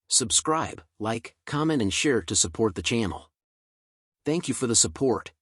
Subscribe, like, comment and share to support the channel. Thank you for the support.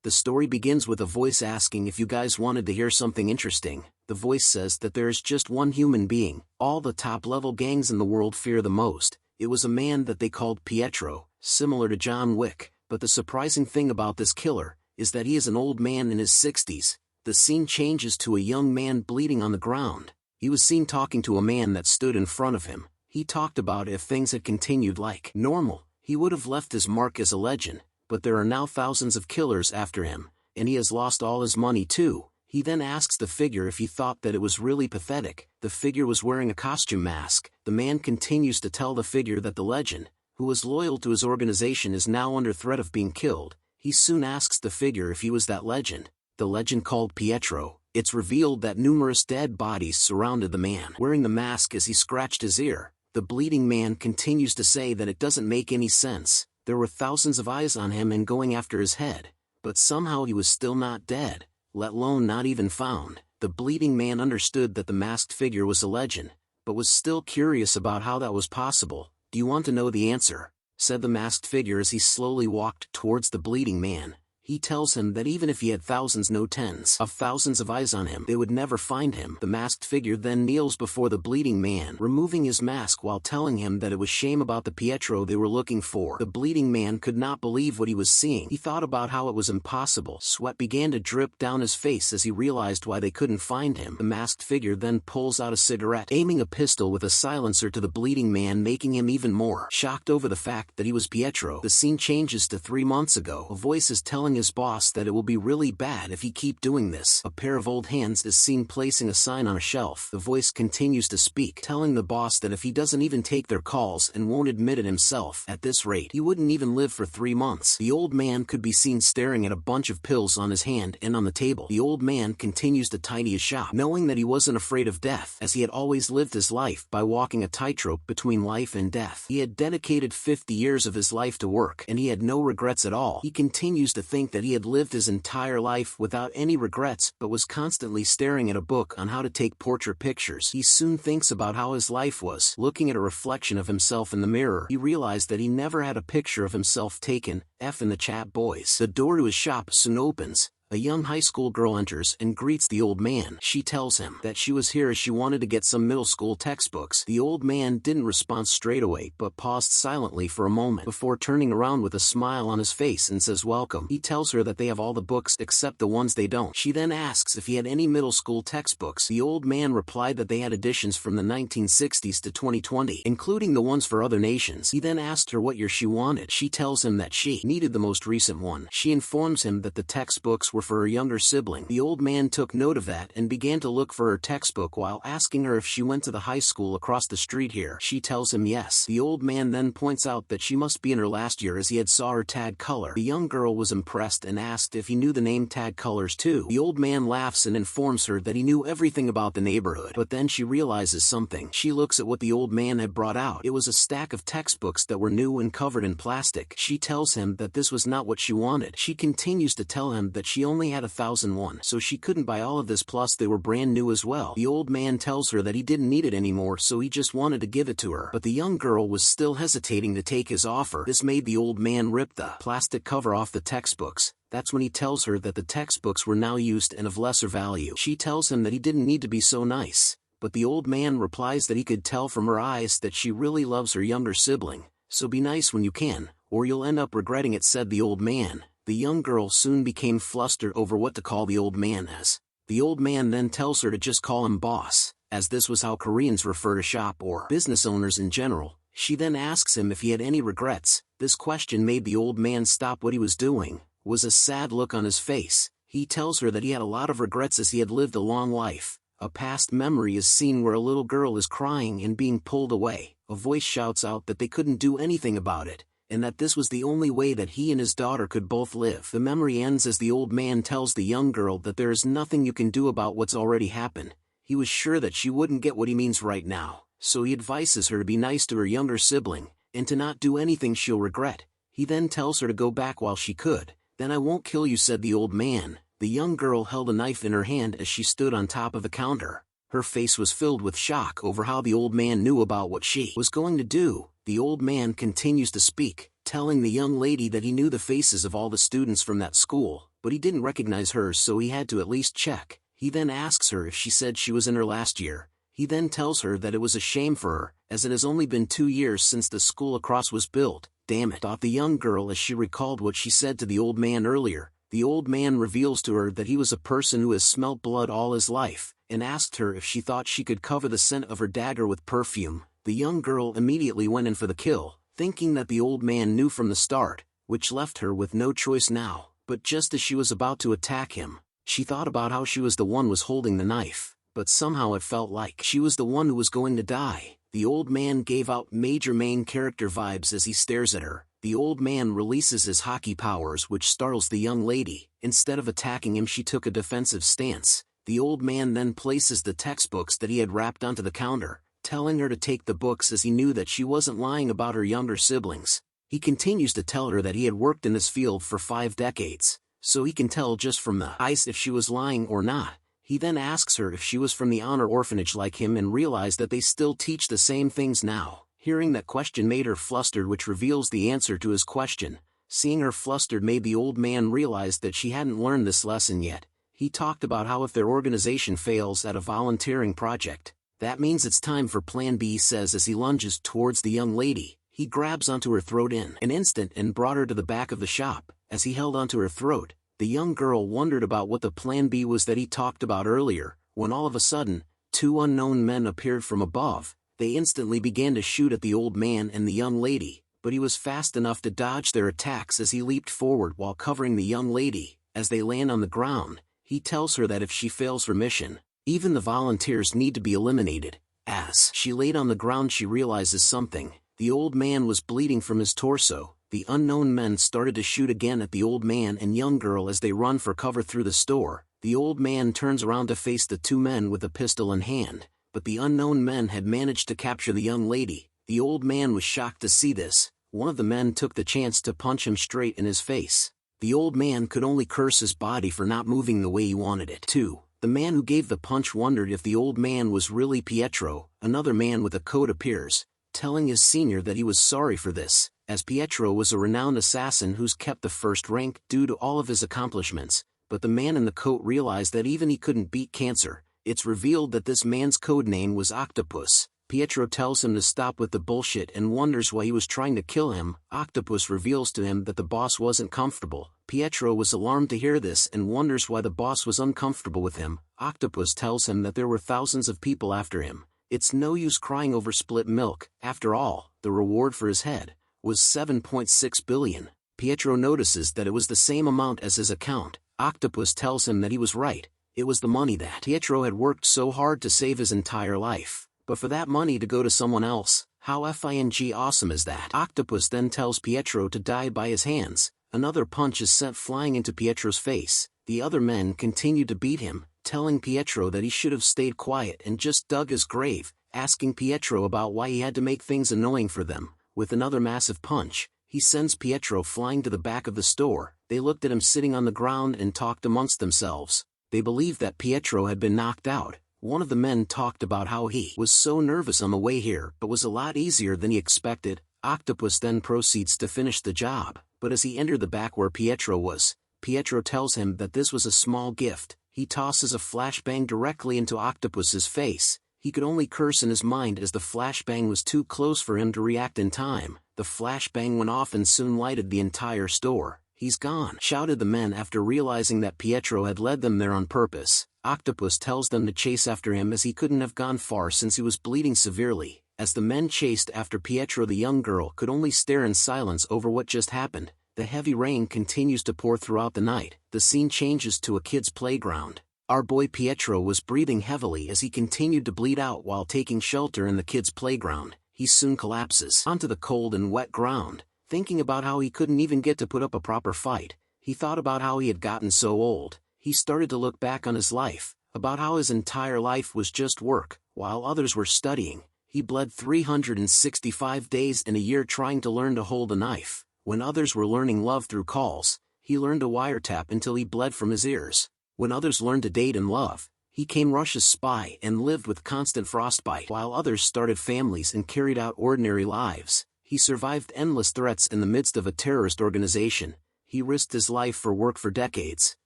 The story begins with a voice asking if you guys wanted to hear something interesting. The voice says that there is just one human being all the top-level gangs in the world fear the most. It was a man that they called Pietro, similar to John Wick, but the surprising thing about this killer is that he is an old man in his 60s. The scene changes to a young man bleeding on the ground. He was seen talking to a man that stood in front of him. He talked about if things had continued like normal, he would have left his mark as a legend. But there are now thousands of killers after him, and he has lost all his money too. He then asks the figure if he thought that it was really pathetic. The figure was wearing a costume mask. The man continues to tell the figure that the legend, who was loyal to his organization, is now under threat of being killed. He soon asks the figure if he was that legend. The legend called Pietro. It's revealed that numerous dead bodies surrounded the man wearing the mask as he scratched his ear. The bleeding man continues to say that it doesn't make any sense. There were thousands of eyes on him and going after his head, but somehow he was still not dead, let alone not even found. The bleeding man understood that the masked figure was a legend, but was still curious about how that was possible. "Do you want to know the answer?" said the masked figure as he slowly walked towards the bleeding man. He tells him that even if he had thousands, no tens of thousands of eyes on him, they would never find him. The masked figure then kneels before the bleeding man, removing his mask while telling him that it was shame about the Pietro they were looking for. The bleeding man could not believe what he was seeing. He thought about how it was impossible. Sweat began to drip down his face as he realized why they couldn't find him. The masked figure then pulls out a cigarette, aiming a pistol with a silencer to the bleeding man, making him even more shocked over the fact that he was Pietro. The scene changes to 3 months ago. A voice is telling his boss that it will be really bad if he keep doing this. A pair of old hands is seen placing a sign on a shelf. The voice continues to speak, telling the boss that if he doesn't even take their calls and won't admit it himself, at this rate he wouldn't even live for 3 months. The old man could be seen staring at a bunch of pills on his hand and on the table. The old man continues to tidy his shop, knowing that he wasn't afraid of death, as he had always lived his life by walking a tightrope between life and death. He had dedicated 50 years of his life to work, and he had no regrets at all. He continues to think that he had lived his entire life without any regrets, but was constantly staring at a book on how to take portrait pictures. He soon thinks about how his life was. Looking at a reflection of himself in the mirror, he realized that he never had a picture of himself taken. F in the chat, boys. The door to his shop soon opens. A young high school girl enters and greets the old man. She tells him that she was here as she wanted to get some middle school textbooks. The old man didn't respond straight away, but paused silently for a moment before turning around with a smile on his face and says welcome. He tells her that they have all the books except the ones they don't. She then asks if he had any middle school textbooks. The old man replied that they had editions from the 1960s to 2020, including the ones for other nations. He then asked her what year she wanted. She tells him that she needed the most recent one. She informs him that the textbooks were for her younger sibling. The old man took note of that and began to look for her textbook while asking her if she went to the high school across the street here. She tells him yes. The old man then points out that she must be in her last year as he had saw her tag color. The young girl was impressed and asked if he knew the name tag colors too. The old man laughs and informs her that he knew everything about the neighborhood. But then she realizes something. She looks at what the old man had brought out. It was a stack of textbooks that were new and covered in plastic. She tells him that this was not what she wanted. She continues to tell him that she only had 1,001, so she couldn't buy all of this, plus they were brand new as well. The old man tells her that he didn't need it anymore, so he just wanted to give it to her. But the young girl was still hesitating to take his offer. This made the old man rip the plastic cover off the textbooks. That's when he tells her that the textbooks were now used and of lesser value. She tells him that he didn't need to be so nice, but the old man replies that he could tell from her eyes that she really loves her younger sibling. So be nice when you can, or you'll end up regretting it, said the old man. The young girl soon became flustered over what to call the old man as. The old man then tells her to just call him boss, as this was how Koreans refer to shop or business owners in general. She then asks him if he had any regrets. This question made the old man stop what he was doing. Was a sad look on his face. He tells her that he had a lot of regrets as he had lived a long life. A past memory is seen where a little girl is crying and being pulled away. A voice shouts out that they couldn't do anything about it, and that this was the only way that he and his daughter could both live. The memory ends as the old man tells the young girl that there is nothing you can do about what's already happened. He was sure that she wouldn't get what he means right now, so he advises her to be nice to her younger sibling, and to not do anything she'll regret. He then tells her to go back while she could. Then I won't kill you, said the old man. The young girl held a knife in her hand as she stood on top of the counter. Her face was filled with shock over how the old man knew about what she was going to do. The old man continues to speak, telling the young lady that he knew the faces of all the students from that school, but he didn't recognize hers, so he had to at least check. He then asks her if she said she was in her last year. He then tells her that it was a shame for her, as it has only been 2 years since the school across was built. Damn it, thought the young girl as she recalled what she said to the old man earlier. The old man reveals to her that he was a person who has smelt blood all his life, and asked her if she thought she could cover the scent of her dagger with perfume. The young girl immediately went in for the kill, thinking that the old man knew from the start, which left her with no choice now. But just as she was about to attack him, she thought about how she was the one was holding the knife, but somehow it felt like she was the one who was going to die. The old man gave out major main character vibes as he stares at her. The old man releases his hockey powers, which startles the young lady. Instead of attacking him, she took a defensive stance. The old man then places the textbooks that he had wrapped onto the counter, telling her to take the books as he knew that she wasn't lying about her younger siblings. He continues to tell her that he had worked in this field for 5 decades, so he can tell just from the eyes if she was lying or not. He then asks her if she was from the honor orphanage like him and realized that they still teach the same things now. Hearing that question made her flustered, which reveals the answer to his question. Seeing her flustered made the old man realize that she hadn't learned this lesson yet. He talked about how if their organization fails at a volunteering project, that means it's time for Plan B, he says as he lunges towards the young lady. He grabs onto her throat in an instant and brought her to the back of the shop. As he held onto her throat, the young girl wondered about what the Plan B was that he talked about earlier, when all of a sudden, 2 unknown men appeared from above. They instantly began to shoot at the old man and the young lady, but he was fast enough to dodge their attacks as he leaped forward while covering the young lady. As they land on the ground, he tells her that if she fails her mission, even the volunteers need to be eliminated. As she laid on the ground, she realizes something. The old man was bleeding from his torso. The unknown men started to shoot again at the old man and young girl as they run for cover through the store. The old man turns around to face the 2 men with a pistol in hand, but the unknown men had managed to capture the young lady. The old man was shocked to see this. One of the men took the chance to punch him straight in his face. The old man could only curse his body for not moving the way he wanted it to. The man who gave the punch wondered if the old man was really Pietro. Another man with a coat appears, telling his senior that he was sorry for this, as Pietro was a renowned assassin who's kept the first rank due to all of his accomplishments. But the man in the coat realized that even he couldn't beat cancer. It's revealed that this man's code name was Octopus. Pietro tells him to stop with the bullshit and wonders why he was trying to kill him. Octopus reveals to him that the boss wasn't comfortable. Pietro was alarmed to hear this and wonders why the boss was uncomfortable with him. Octopus tells him that there were thousands of people after him. It's no use crying over spilt milk. After all, the reward for his head was 7.6 billion. Pietro notices that it was the same amount as his account. Octopus tells him that he was right. It was the money that Pietro had worked so hard to save his entire life. But for that money to go to someone else, how f***ing awesome is that? Octopus then tells Pietro to die by his hands. Another punch is sent flying into Pietro's face. The other men continued to beat him, telling Pietro that he should have stayed quiet and just dug his grave, asking Pietro about why he had to make things annoying for them. With another massive punch, he sends Pietro flying to the back of the store. They looked at him sitting on the ground and talked amongst themselves. They believed that Pietro had been knocked out. One of the men talked about how he was so nervous on the way here but was a lot easier than he expected. Octopus then proceeds to finish the job, but as he entered the back where Pietro was, Pietro tells him that this was a small gift. He tosses a flashbang directly into Octopus's face. He could only curse in his mind as the flashbang was too close for him to react in time. The flashbang went off and soon lighted the entire store. "He's gone," shouted the men after realizing that Pietro had led them there on purpose. Octopus tells them to chase after him as he couldn't have gone far since he was bleeding severely. As the men chased after Pietro, the young girl could only stare in silence over what just happened. The heavy rain continues to pour throughout the night. The scene changes to a kid's playground. Our boy Pietro was breathing heavily as he continued to bleed out while taking shelter in the kid's playground. He soon collapses onto the cold and wet ground. Thinking about how he couldn't even get to put up a proper fight, he thought about how he had gotten so old. He started to look back on his life, about how his entire life was just work, while others were studying. He bled 365 days in a year trying to learn to hold a knife. When others were learning love through calls, he learned to wiretap until he bled from his ears. When others learned to date and love, He came Russia's spy and lived with constant frostbite while others started families and carried out ordinary lives. He survived endless threats in the midst of a terrorist organization. He risked his life for work for decades.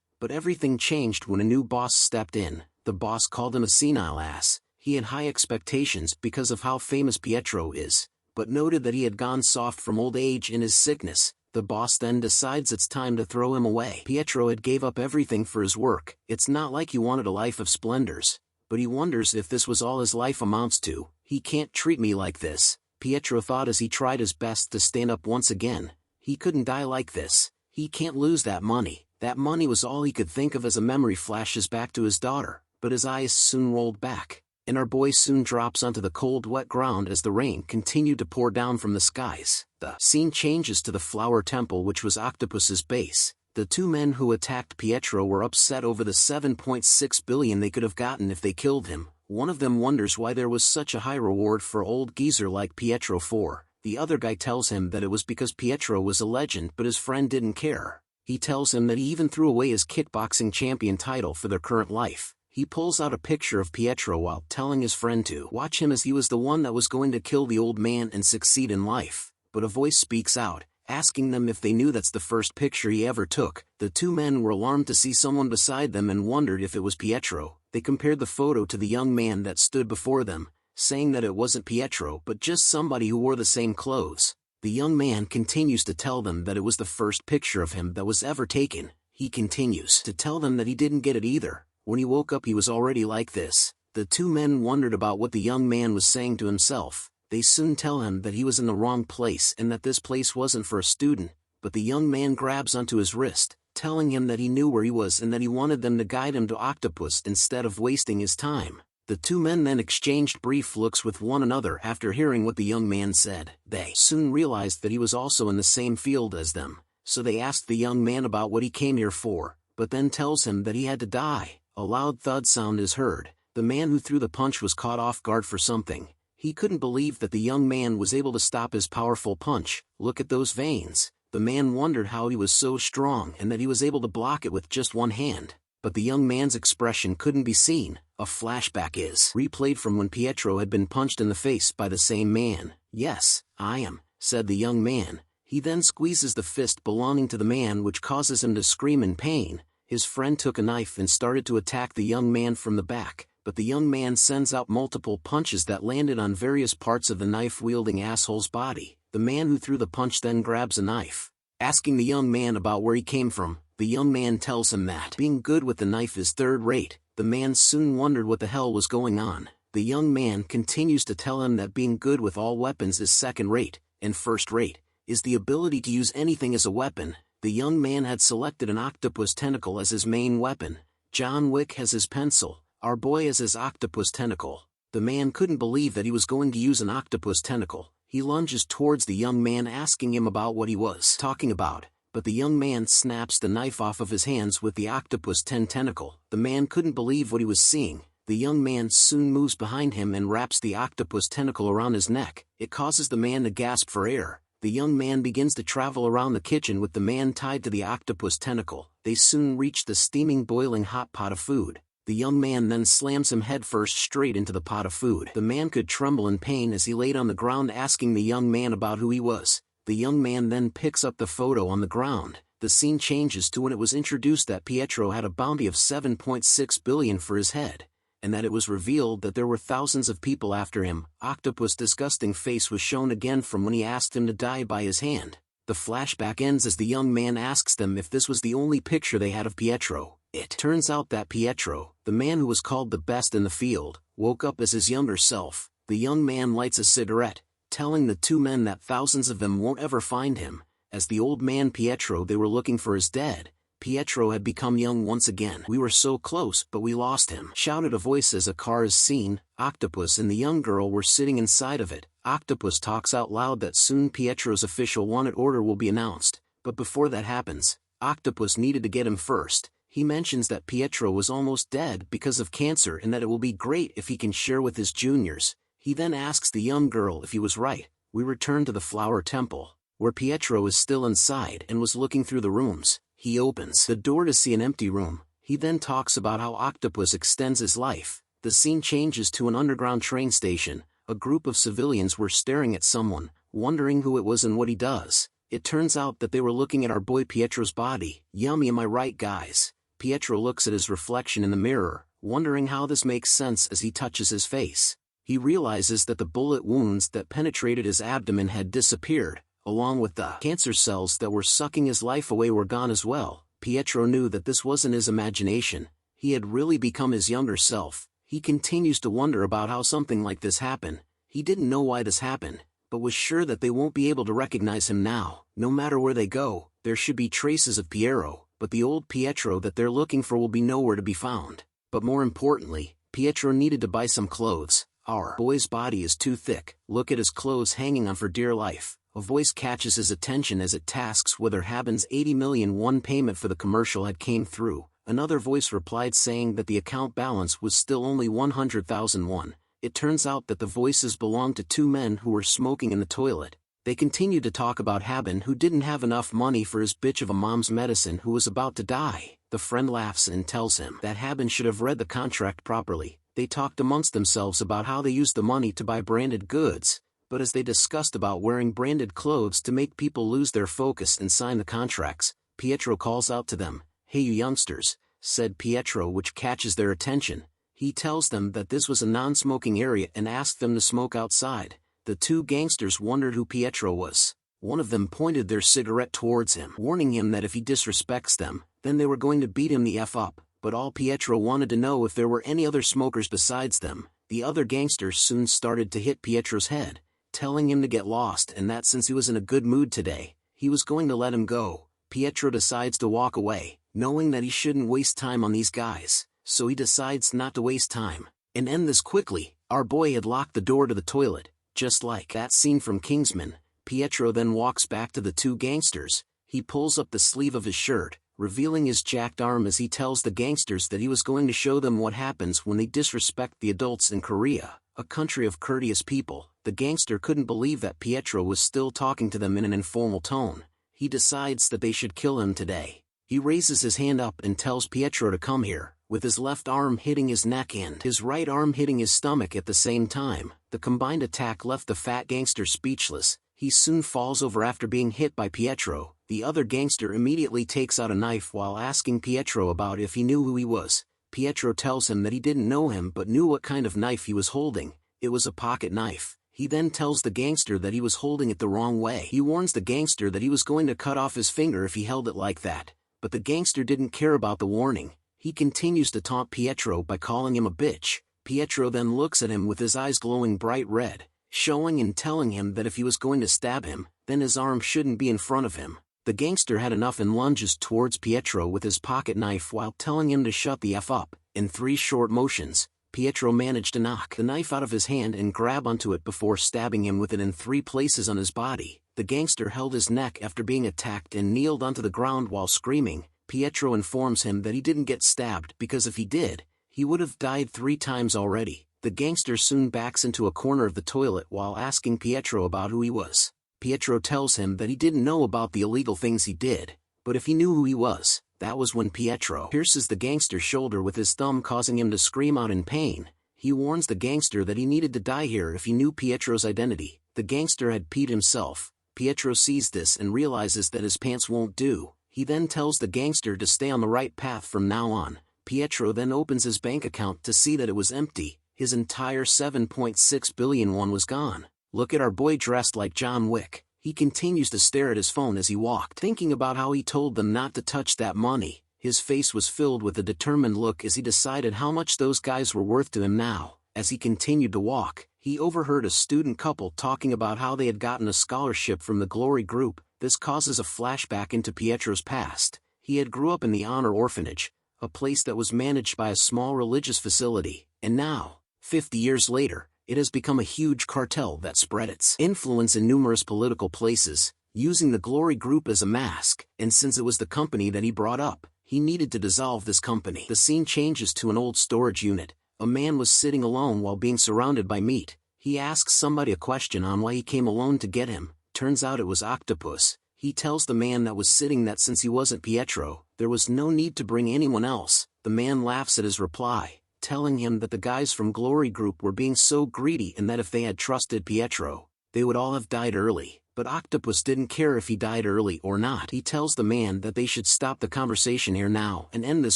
But everything changed when a new boss stepped in. The boss called him a senile ass. He had high expectations because of how famous Pietro is, but noted that he had gone soft from old age in his sickness. The boss then decides it's time to throw him away. Pietro had gave up everything for his work. It's not like he wanted a life of splendors, but he wonders if this was all his life amounts to. He can't treat me like this, Pietro thought as he tried his best to stand up once again. He couldn't die like this. He can't lose that money. That money was all he could think of as a memory flashes back to his daughter, but his eyes soon rolled back, and our boy soon drops onto the cold wet ground as the rain continued to pour down from the skies. The scene changes to the flower temple, which was Octopus's base. The two men who attacked Pietro were upset over the 7.6 billion they could have gotten if they killed him. One of them wonders why there was such a high reward for old geezer like Pietro for. The other guy tells him that it was because Pietro was a legend, but his friend didn't care. He tells him that he even threw away his kickboxing champion title for their current life. He pulls out a picture of Pietro while telling his friend to watch him as he was the one that was going to kill the old man and succeed in life. But a voice speaks out, asking them if they knew that's the first picture he ever took. The two men were alarmed to see someone beside them and wondered if it was Pietro. They compared the photo to the young man that stood before them, saying that it wasn't Pietro but just somebody who wore the same clothes. The young man continues to tell them that it was the first picture of him that was ever taken. He continues to tell them that he didn't get it either. When he woke up he was already like this. The two men wondered about what the young man was saying to himself. They soon tell him that he was in the wrong place and that this place wasn't for a student, but the young man grabs onto his wrist, telling him that he knew where he was and that he wanted them to guide him to Octopus instead of wasting his time. The two men then exchanged brief looks with one another after hearing what the young man said. They soon realized that he was also in the same field as them, so they asked the young man about what he came here for, but then tells him that he had to die. A loud thud sound is heard. The man who threw the punch was caught off guard for something. He couldn't believe that the young man was able to stop his powerful punch. Look at those veins. The man wondered how he was so strong and that he was able to block it with just one hand. But the young man's expression couldn't be seen. A flashback is replayed from when Pietro had been punched in the face by the same man. "Yes, I am," said the young man. He then squeezes the fist belonging to the man, which causes him to scream in pain. His friend took a knife and started to attack the young man from the back, but the young man sends out multiple punches that landed on various parts of the knife-wielding asshole's body. The man who threw the punch then grabs a knife. Asking the young man about where he came from, the young man tells him that being good with the knife is third-rate. The man soon wondered what the hell was going on. The young man continues to tell him that being good with all weapons is second-rate, and first-rate is the ability to use anything as a weapon. The young man had selected an octopus tentacle as his main weapon. John Wick has his pencil. Our boy has his octopus tentacle. The man couldn't believe that he was going to use an octopus tentacle. He lunges towards the young man, asking him about what he was talking about, but the young man snaps the knife off of his hands with the octopus tentacle. The man couldn't believe what he was seeing. The young man soon moves behind him and wraps the octopus tentacle around his neck. It causes the man to gasp for air. The young man begins to travel around the kitchen with the man tied to the octopus tentacle. They soon reach the steaming, boiling hot pot of food. The young man then slams him headfirst straight into the pot of food. The man could tremble in pain as he laid on the ground, asking the young man about who he was. The young man then picks up the photo on the ground. The scene changes to when it was introduced that Pietro had a bounty of 7.6 billion for his head, and that it was revealed that there were thousands of people after him. Octopus' disgusting face was shown again from when he asked him to die by his hand. The flashback ends as the young man asks them if this was the only picture they had of Pietro. It turns out that Pietro, the man who was called the best in the field, woke up as his younger self. The young man lights a cigarette, telling the two men that thousands of them won't ever find him, as the old man Pietro they were looking for is dead. Pietro had become young once again. "We were so close, but we lost him," shouted a voice as a car is seen. Octopus and the young girl were sitting inside of it. Octopus talks out loud that soon Pietro's official wanted order will be announced, but before that happens, Octopus needed to get him first. He mentions that Pietro was almost dead because of cancer and that it will be great if he can share with his juniors. He then asks the young girl if he was right. We return to the flower temple, where Pietro is still inside and was looking through the rooms. He opens the door to see an empty room. He then talks about how Octopus extends his life. The scene changes to an underground train station. A group of civilians were staring at someone, wondering who it was and what he does. It turns out that they were looking at our boy Pietro's body. Yummy, am I right, guys? Pietro looks at his reflection in the mirror, wondering how this makes sense as he touches his face. He realizes that the bullet wounds that penetrated his abdomen had disappeared, along with the cancer cells that were sucking his life away were gone as well. Pietro knew that this wasn't his imagination. He had really become his younger self. He continues to wonder about how something like this happened. He didn't know why this happened, but was sure that they won't be able to recognize him now. No matter where they go, there should be traces of Piero, but the old Pietro that they're looking for will be nowhere to be found. But more importantly, Pietro needed to buy some clothes. Our boy's body is too thick. Look at his clothes hanging on for dear life. A voice catches his attention as it tasks whether Habin's 80 million won payment for the commercial had came through. Another voice replied saying that the account balance was still only 100,000 won. It turns out that the voices belonged to two men who were smoking in the toilet. They continued to talk about Habin, who didn't have enough money for his bitch of a mom's medicine who was about to die. The friend laughs and tells him that Habin should have read the contract properly. They talked amongst themselves about how they used the money to buy branded goods, but as they discussed about wearing branded clothes to make people lose their focus and sign the contracts, Pietro calls out to them, "Hey you youngsters," said Pietro, which catches their attention. He tells them that this was a non-smoking area and asked them to smoke outside. The two gangsters wondered who Pietro was. One of them pointed their cigarette towards him, warning him that if he disrespects them, then they were going to beat him the F up. But all Pietro wanted to know if there were any other smokers besides them. The other gangsters soon started to hit Pietro's head, telling him to get lost and that since he was in a good mood today, he was going to let him go. Pietro decides to walk away, knowing that he shouldn't waste time on these guys, so he decides not to waste time and end this quickly. Our boy had locked the door to the toilet, just like that scene from Kingsman. Pietro then walks back to the two gangsters. He pulls up the sleeve of his shirt, revealing his jacked arm as he tells the gangsters that he was going to show them what happens when they disrespect the adults in Korea, a country of courteous people. The gangster couldn't believe that Pietro was still talking to them in an informal tone. He decides that they should kill him today. He raises his hand up and tells Pietro to come here, with his left arm hitting his neck and his right arm hitting his stomach at the same time. The combined attack left the fat gangster speechless. He soon falls over after being hit by Pietro. The other gangster immediately takes out a knife while asking Pietro about if he knew who he was. Pietro tells him that he didn't know him but knew what kind of knife he was holding. It was a pocket knife. He then tells the gangster that he was holding it the wrong way. He warns the gangster that he was going to cut off his finger if he held it like that. But the gangster didn't care about the warning. He continues to taunt Pietro by calling him a bitch. Pietro then looks at him with his eyes glowing bright red, showing and telling him that if he was going to stab him, then his arm shouldn't be in front of him. The gangster had enough and lunges towards Pietro with his pocket knife while telling him to shut the F up. In 3 short motions, Pietro managed to knock the knife out of his hand and grab onto it before stabbing him with it in 3 places on his body. The gangster held his neck after being attacked and kneeled onto the ground while screaming. Pietro informs him that he didn't get stabbed because if he did, he would have died 3 times already. The gangster soon backs into a corner of the toilet while asking Pietro about who he was. Pietro tells him that he didn't know about the illegal things he did, but if he knew who he was, that was when Pietro pierces the gangster's shoulder with his thumb, causing him to scream out in pain. He warns the gangster that he needed to die here if he knew Pietro's identity. The gangster had peed himself. Pietro sees this and realizes that his pants won't do. He then tells the gangster to stay on the right path from now on. Pietro then opens his bank account to see that it was empty. His entire 7.6 billion won was gone. Look at our boy dressed like John Wick. He continues to stare at his phone as he walked, thinking about how he told them not to touch that money. His face was filled with a determined look as he decided how much those guys were worth to him now. As he continued to walk, he overheard a student couple talking about how they had gotten a scholarship from the Glory Group. This causes a flashback into Pietro's past. He had grew up in the Honor Orphanage, a place that was managed by a small religious facility, and now, 50 years later, it has become a huge cartel that spread its influence in numerous political places, using the Glory Group as a mask, and since it was the company that he brought up, he needed to dissolve this company. The scene changes to an old storage unit. A man was sitting alone while being surrounded by meat. He asks somebody a question on why he came alone to get him. Turns out it was Octopus. He tells the man that was sitting that since he wasn't Pietro, there was no need to bring anyone else. The The man laughs at his reply, telling him that the guys from Glory Group were being so greedy and that if they had trusted Pietro, they would all have died early. But Octopus didn't care if he died early or not. He tells the man that they should stop the conversation here now and end this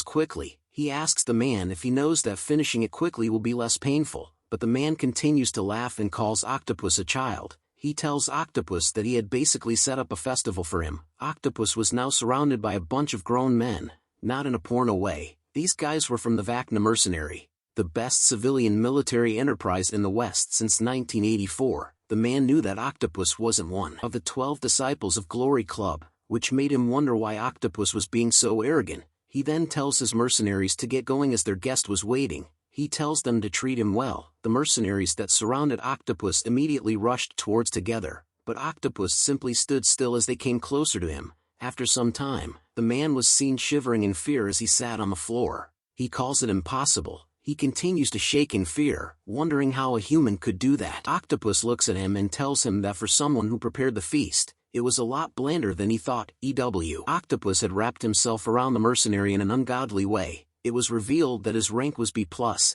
quickly. He asks the man if he knows that finishing it quickly will be less painful, but the man continues to laugh and calls Octopus a child. He tells Octopus that he had basically set up a festival for him. Octopus was now surrounded by a bunch of grown men, not in a porno way. These guys were from the Vacna Mercenary, the best civilian military enterprise in the West since 1984. The man knew that Octopus wasn't one of the 12 disciples of Glory Club, which made him wonder why Octopus was being so arrogant. He then tells his mercenaries to get going as their guest was waiting. He tells them to treat him well. The mercenaries that surrounded Octopus immediately rushed towards together, but Octopus simply stood still as they came closer to him. After some time, the man was seen shivering in fear as he sat on the floor. He calls it impossible. He continues to shake in fear, wondering how a human could do that. Octopus looks at him and tells him that for someone who prepared the feast, it was a lot blander than he thought. Octopus had wrapped himself around the mercenary in an ungodly way. It was revealed that his rank was B+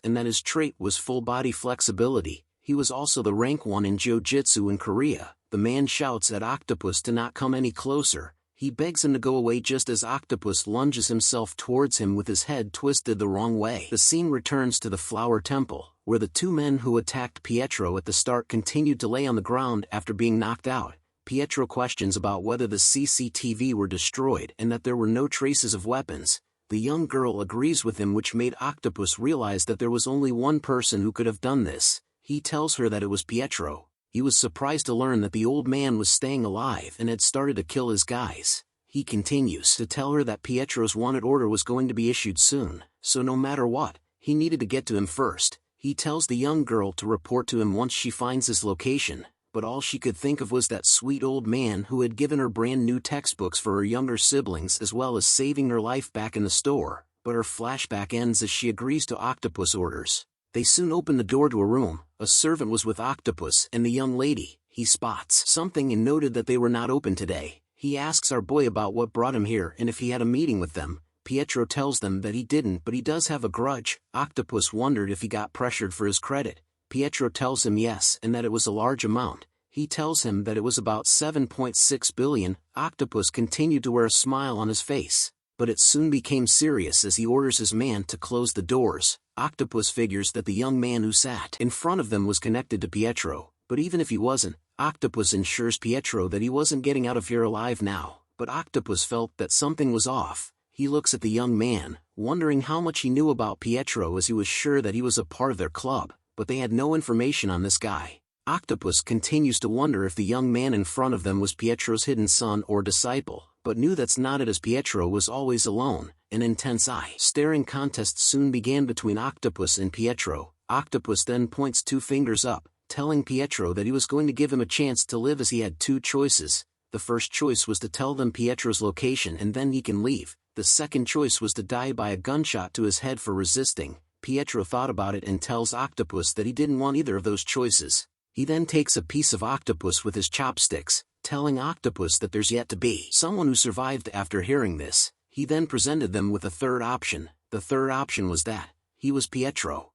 and that his trait was full-body flexibility. He was also the rank 1 in Jiu-Jitsu in Korea. The man shouts at Octopus to not come any closer. He begs him to go away just as Octopus lunges himself towards him with his head twisted the wrong way. The scene returns to the Flower Temple, where the two men who attacked Pietro at the start continued to lay on the ground after being knocked out. Pietro questions about whether the CCTV were destroyed and that there were no traces of weapons. The young girl agrees with him, which made Octopus realize that there was only one person who could have done this. He tells her that it was Pietro. He was surprised to learn that the old man was staying alive and had started to kill his guys. He continues to tell her that Pietro's wanted order was going to be issued soon, so no matter what, he needed to get to him first. He tells the young girl to report to him once she finds his location, but all she could think of was that sweet old man who had given her brand new textbooks for her younger siblings as well as saving her life back in the store. But her flashback ends as she agrees to Octopus' orders. They soon open the door to a room. A servant was with Octopus and the young lady. He spots something and noted that they were not open today. He asks our boy about what brought him here and if he had a meeting with them. Pietro tells them that he didn't, but he does have a grudge. Octopus wondered if he got pressured for his credit. Pietro tells him yes and that it was a large amount. He tells him that it was about 7.6 billion. Octopus continued to wear a smile on his face, but it soon became serious as he orders his man to close the doors. Octopus figures that the young man who sat in front of them was connected to Pietro, but even if he wasn't, Octopus ensures Pietro that he wasn't getting out of here alive now. But Octopus felt that something was off. He looks at the young man, wondering how much he knew about Pietro as he was sure that he was a part of their club, but they had no information on this guy. Octopus continues to wonder if the young man in front of them was Pietro's hidden son or disciple, but knew that's not it as Pietro was always alone. An intense eye-staring contest soon began between Octopus and Pietro. Octopus then points two fingers up, telling Pietro that he was going to give him a chance to live as he had two choices. The first choice was to tell them Pietro's location and then he can leave. The second choice was to die by a gunshot to his head for resisting. Pietro thought about it and tells Octopus that he didn't want either of those choices. He then takes a piece of Octopus with his chopsticks, telling Octopus that there's yet to be someone who survived. After hearing this, he then presented them with a third option. The third option was that he was Pietro.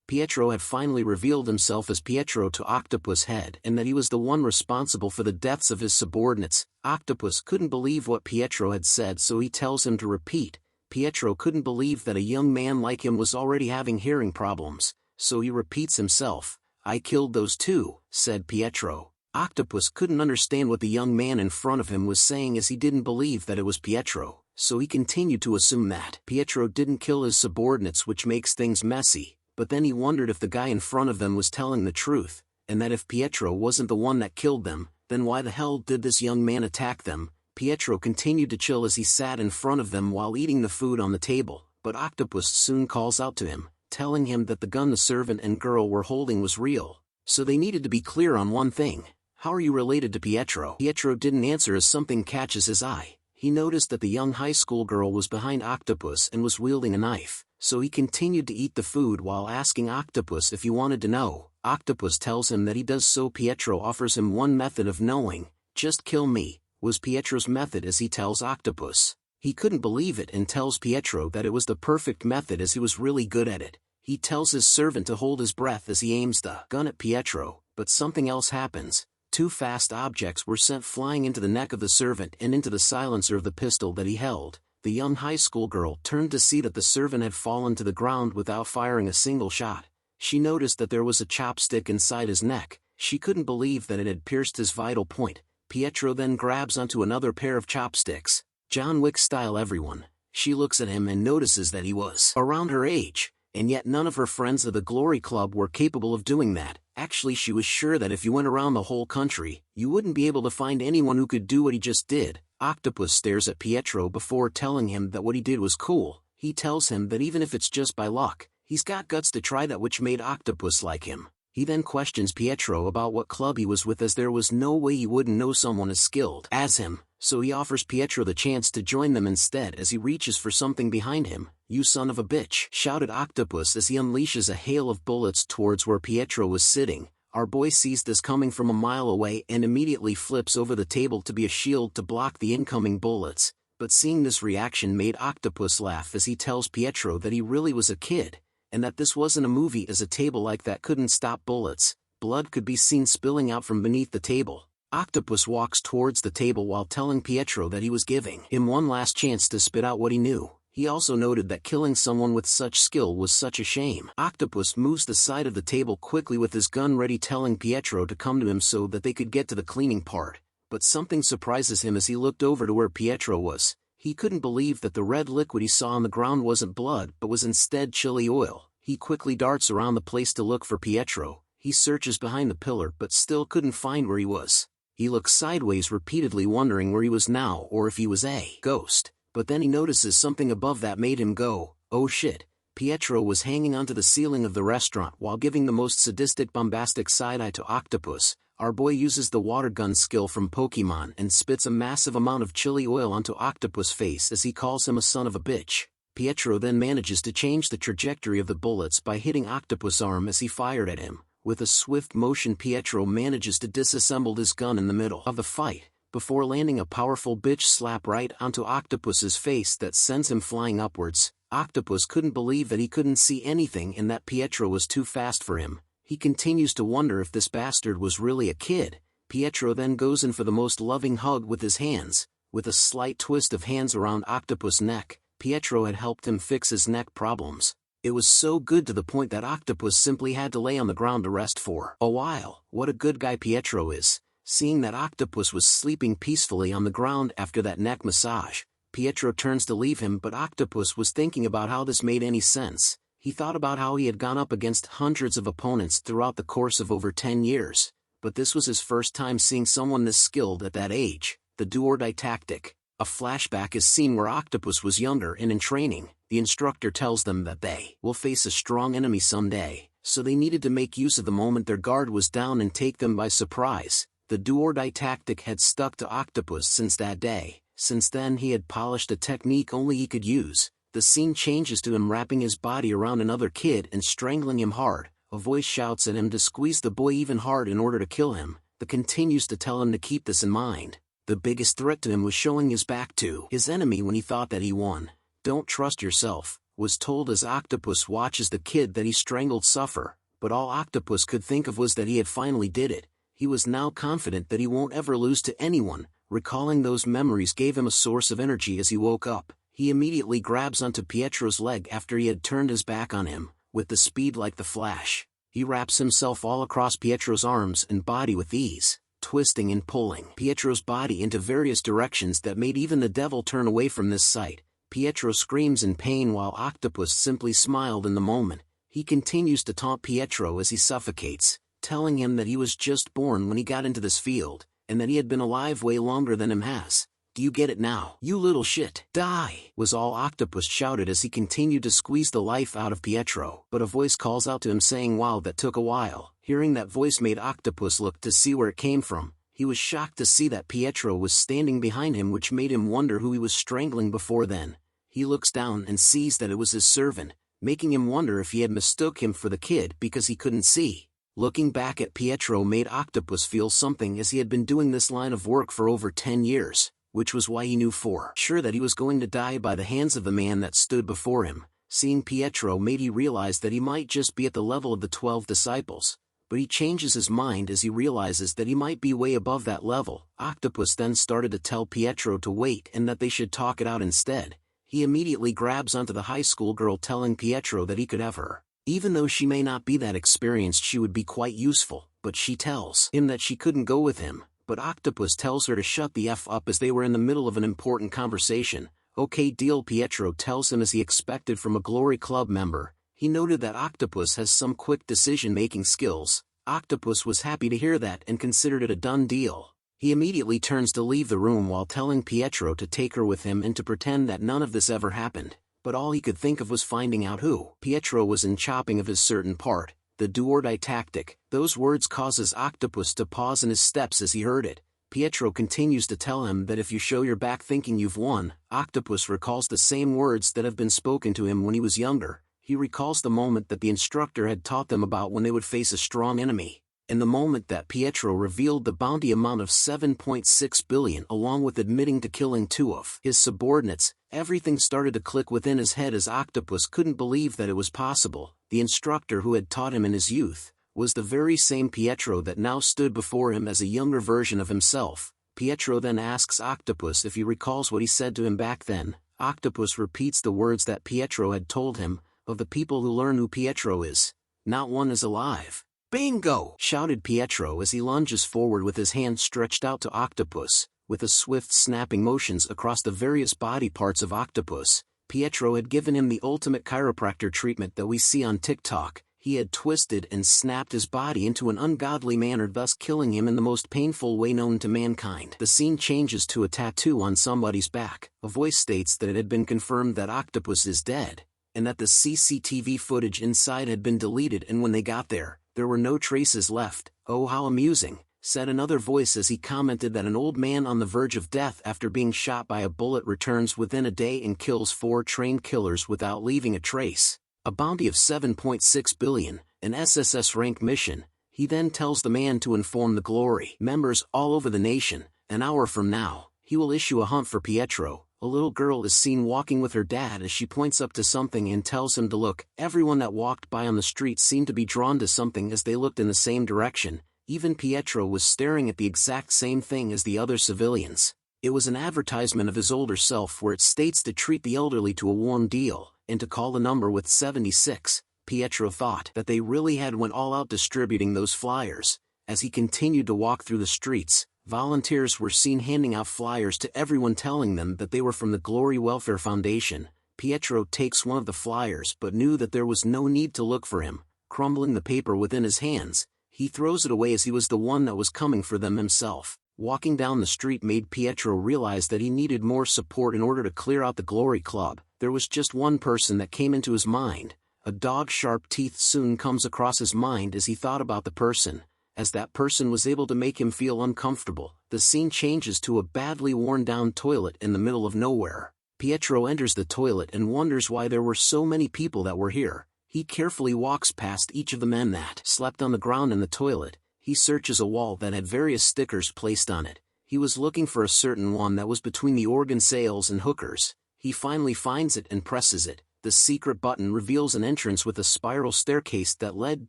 Pietro had finally revealed himself as Pietro to Octopus' head and that he was the one responsible for the deaths of his subordinates. Octopus couldn't believe what Pietro had said, so he tells him to repeat. Pietro couldn't believe that a young man like him was already having hearing problems, so he repeats himself. "I killed those two," said Pietro. Octopus couldn't understand what the young man in front of him was saying as he didn't believe that it was Pietro, so he continued to assume that Pietro didn't kill his subordinates, which makes things messy. But then he wondered if the guy in front of them was telling the truth, and that if Pietro wasn't the one that killed them, then why the hell did this young man attack them? Pietro continued to chill as he sat in front of them while eating the food on the table, but Octopus soon calls out to him, telling him that the gun the servant and girl were holding was real. So they needed to be clear on one thing. How are you related to Pietro? Pietro didn't answer as something catches his eye. He noticed that the young high school girl was behind Octopus and was wielding a knife, so he continued to eat the food while asking Octopus if he wanted to know. Octopus tells him that he does, so Pietro offers him one method of knowing. "Just kill me," was Pietro's method as he tells Octopus. He couldn't believe it and tells Pietro that it was the perfect method as he was really good at it. He tells his servant to hold his breath as he aims the gun at Pietro, but something else happens. Two fast objects were sent flying into the neck of the servant and into the silencer of the pistol that he held. The young high school girl turned to see that the servant had fallen to the ground without firing a single shot. She noticed that there was a chopstick inside his neck. She couldn't believe that it had pierced his vital point. Pietro then grabs onto another pair of chopsticks. John Wick style everyone. She looks at him and notices that he was around her age, and yet none of her friends of the Glory Club were capable of doing that. Actually, she was sure that if you went around the whole country, you wouldn't be able to find anyone who could do what he just did. Octopus stares at Pietro before telling him that what he did was cool. He tells him that even if it's just by luck, he's got guts to try that, which made Octopus like him. He then questions Pietro about what club he was with, as there was no way he wouldn't know someone as skilled as him, so he offers Pietro the chance to join them instead as he reaches for something behind him. "You son of a bitch!" shouted Octopus as he unleashes a hail of bullets towards where Pietro was sitting. Our boy sees this coming from a mile away and immediately flips over the table to be a shield to block the incoming bullets, but seeing this reaction made Octopus laugh as he tells Pietro that he really was a kid, and that this wasn't a movie, as a table like that couldn't stop bullets. Blood could be seen spilling out from beneath the table. Octopus walks towards the table while telling Pietro that he was giving him one last chance to spit out what he knew. He also noted that killing someone with such skill was such a shame. Octopus moves the side of the table quickly with his gun ready, telling Pietro to come to him so that they could get to the cleaning part. But something surprises him as he looked over to where Pietro was. He couldn't believe that the red liquid he saw on the ground wasn't blood but was instead chili oil. He quickly darts around the place to look for Pietro. He searches behind the pillar but still couldn't find where he was. He looks sideways repeatedly, wondering where he was now or if he was a ghost. But then he notices something above that made him go, "Oh shit." Pietro was hanging onto the ceiling of the restaurant while giving the most sadistic, bombastic side-eye to Octopus. Our boy uses the water gun skill from Pokemon and spits a massive amount of chili oil onto Octopus' face as he calls him a son of a bitch. Pietro then manages to change the trajectory of the bullets by hitting Octopus' arm as he fired at him. With a swift motion, Pietro manages to disassemble his gun in the middle of the fight, before landing a powerful bitch slap right onto Octopus's face that sends him flying upwards. Octopus couldn't believe that he couldn't see anything and that Pietro was too fast for him. He continues to wonder if this bastard was really a kid. Pietro then goes in for the most loving hug with his hands. With a slight twist of hands around Octopus' neck, Pietro had helped him fix his neck problems. It was so good to the point that Octopus simply had to lay on the ground to rest for a while. What a good guy Pietro is. Seeing that Octopus was sleeping peacefully on the ground after that neck massage, Pietro turns to leave him, but Octopus was thinking about how this made any sense. He thought about how he had gone up against hundreds of opponents throughout the course of over 10 years, but this was his first time seeing someone this skilled at that age. The do-or-die tactic. A flashback is seen where Octopus was younger and in training. The instructor tells them that they will face a strong enemy someday, so they needed to make use of the moment their guard was down and take them by surprise. The do-or-die tactic had stuck to Octopus since that day. Since then he had polished a technique only he could use. The scene changes to him wrapping his body around another kid and strangling him hard. A voice shouts at him to squeeze the boy even hard in order to kill him. The continues to tell him to keep this in mind. The biggest threat to him was showing his back to his enemy when he thought that he won. "Don't trust yourself," was told as Octopus watches the kid that he strangled suffer, but all Octopus could think of was that he had finally did it. He was now confident that he won't ever lose to anyone. Recalling those memories gave him a source of energy as he woke up. He immediately grabs onto Pietro's leg after he had turned his back on him. With the speed like the Flash, he wraps himself all across Pietro's arms and body with ease, twisting and pulling Pietro's body into various directions that made even the devil turn away from this sight. Pietro screams in pain while Octopus simply smiled in the moment. He continues to taunt Pietro as he suffocates, telling him that he was just born when he got into this field, and that he had been alive way longer than him has. "Do you get it now, you little shit? Die!" was all Octopus shouted as he continued to squeeze the life out of Pietro. But a voice calls out to him saying, "Wow, that took a while." Hearing that voice made Octopus look to see where it came from. He was shocked to see that Pietro was standing behind him, which made him wonder who he was strangling before then. He looks down and sees that it was his servant, making him wonder if he had mistook him for the kid because he couldn't see. Looking back at Pietro made Octopus feel something, as he had been doing this line of work for over 10 years. which was why he knew for sure that he was going to die by the hands of the man that stood before him. Seeing Pietro made he realize that he might just be at the level of the 12 disciples, but he changes his mind as he realizes that he might be way above that level. Octopus then started to tell Pietro to wait and that they should talk it out instead. He immediately grabs onto the high school girl, telling Pietro that he could have her. Even though she may not be that experienced, she would be quite useful, but she tells him that she couldn't go with him. But Octopus tells her to shut the F up as they were in the middle of an important conversation. Okay deal, Pietro tells him, as he expected from a Glory Club member. He noted that Octopus has some quick decision-making skills. Octopus was happy to hear that and considered it a done deal. He immediately turns to leave the room while telling Pietro to take her with him and to pretend that none of this ever happened. But all he could think of was finding out who Pietro was and chopping of his certain part. The do-or-die tactic. Those words causes Octopus to pause in his steps as he heard it. Pietro continues to tell him that if you show your back thinking you've won. Octopus recalls the same words that have been spoken to him when he was younger. He recalls the moment that the instructor had taught them about when they would face a strong enemy, and the moment that Pietro revealed the bounty amount of 7.6 billion along with admitting to killing 2 of his subordinates. Everything started to click within his head as Octopus couldn't believe that it was possible. The instructor who had taught him in his youth was the very same Pietro that now stood before him as a younger version of himself. Pietro then asks Octopus if he recalls what he said to him back then. Octopus repeats the words that Pietro had told him. Of the people who learn who Pietro is, not one is alive. Bingo! Shouted Pietro as he lunges forward with his hand stretched out to Octopus. With a swift snapping motions across the various body parts of Octopus, Pietro had given him the ultimate chiropractor treatment that we see on TikTok. He had twisted and snapped his body into an ungodly manner, thus killing him in the most painful way known to mankind. The scene changes to a tattoo on somebody's back. A voice states that it had been confirmed that Octopus is dead, and that the CCTV footage inside had been deleted, and when they got there, there were no traces left. Oh, how amusing, said another voice as he commented that an old man on the verge of death after being shot by a bullet returns within a day and kills 4 trained killers without leaving a trace. A bounty of 7.6 billion, an SSS rank mission. He then tells the man to inform the Glory members all over the nation. An hour from now, he will issue a hunt for Pietro. A little girl is seen walking with her dad as she points up to something and tells him to look. Everyone that walked by on the street seemed to be drawn to something as they looked in the same direction. Even Pietro was staring at the exact same thing as the other civilians. It was an advertisement of his older self where it states to treat the elderly to a warm deal, and to call the number with 76. Pietro thought that they really had went all out distributing those flyers. As he continued to walk through the streets, volunteers were seen handing out flyers to everyone, telling them that they were from the Glory Welfare Foundation. Pietro takes one of the flyers but knew that there was no need to look for him. Crumbling the paper within his hands, he throws it away as he was the one that was coming for them himself. Walking down the street made Pietro realize that he needed more support in order to clear out the Glory Club. There was just one person that came into his mind. A dog's sharp teeth soon comes across his mind as he thought about the person. As that person was able to make him feel uncomfortable, the scene changes to a badly worn-down toilet in the middle of nowhere. Pietro enters the toilet and wonders why there were so many people that were here. He carefully walks past each of the men that slept on the ground in the toilet. He searches a wall that had various stickers placed on it. He was looking for a certain one that was between the organ sales and hookers. He finally finds it and presses it. The secret button reveals an entrance with a spiral staircase that led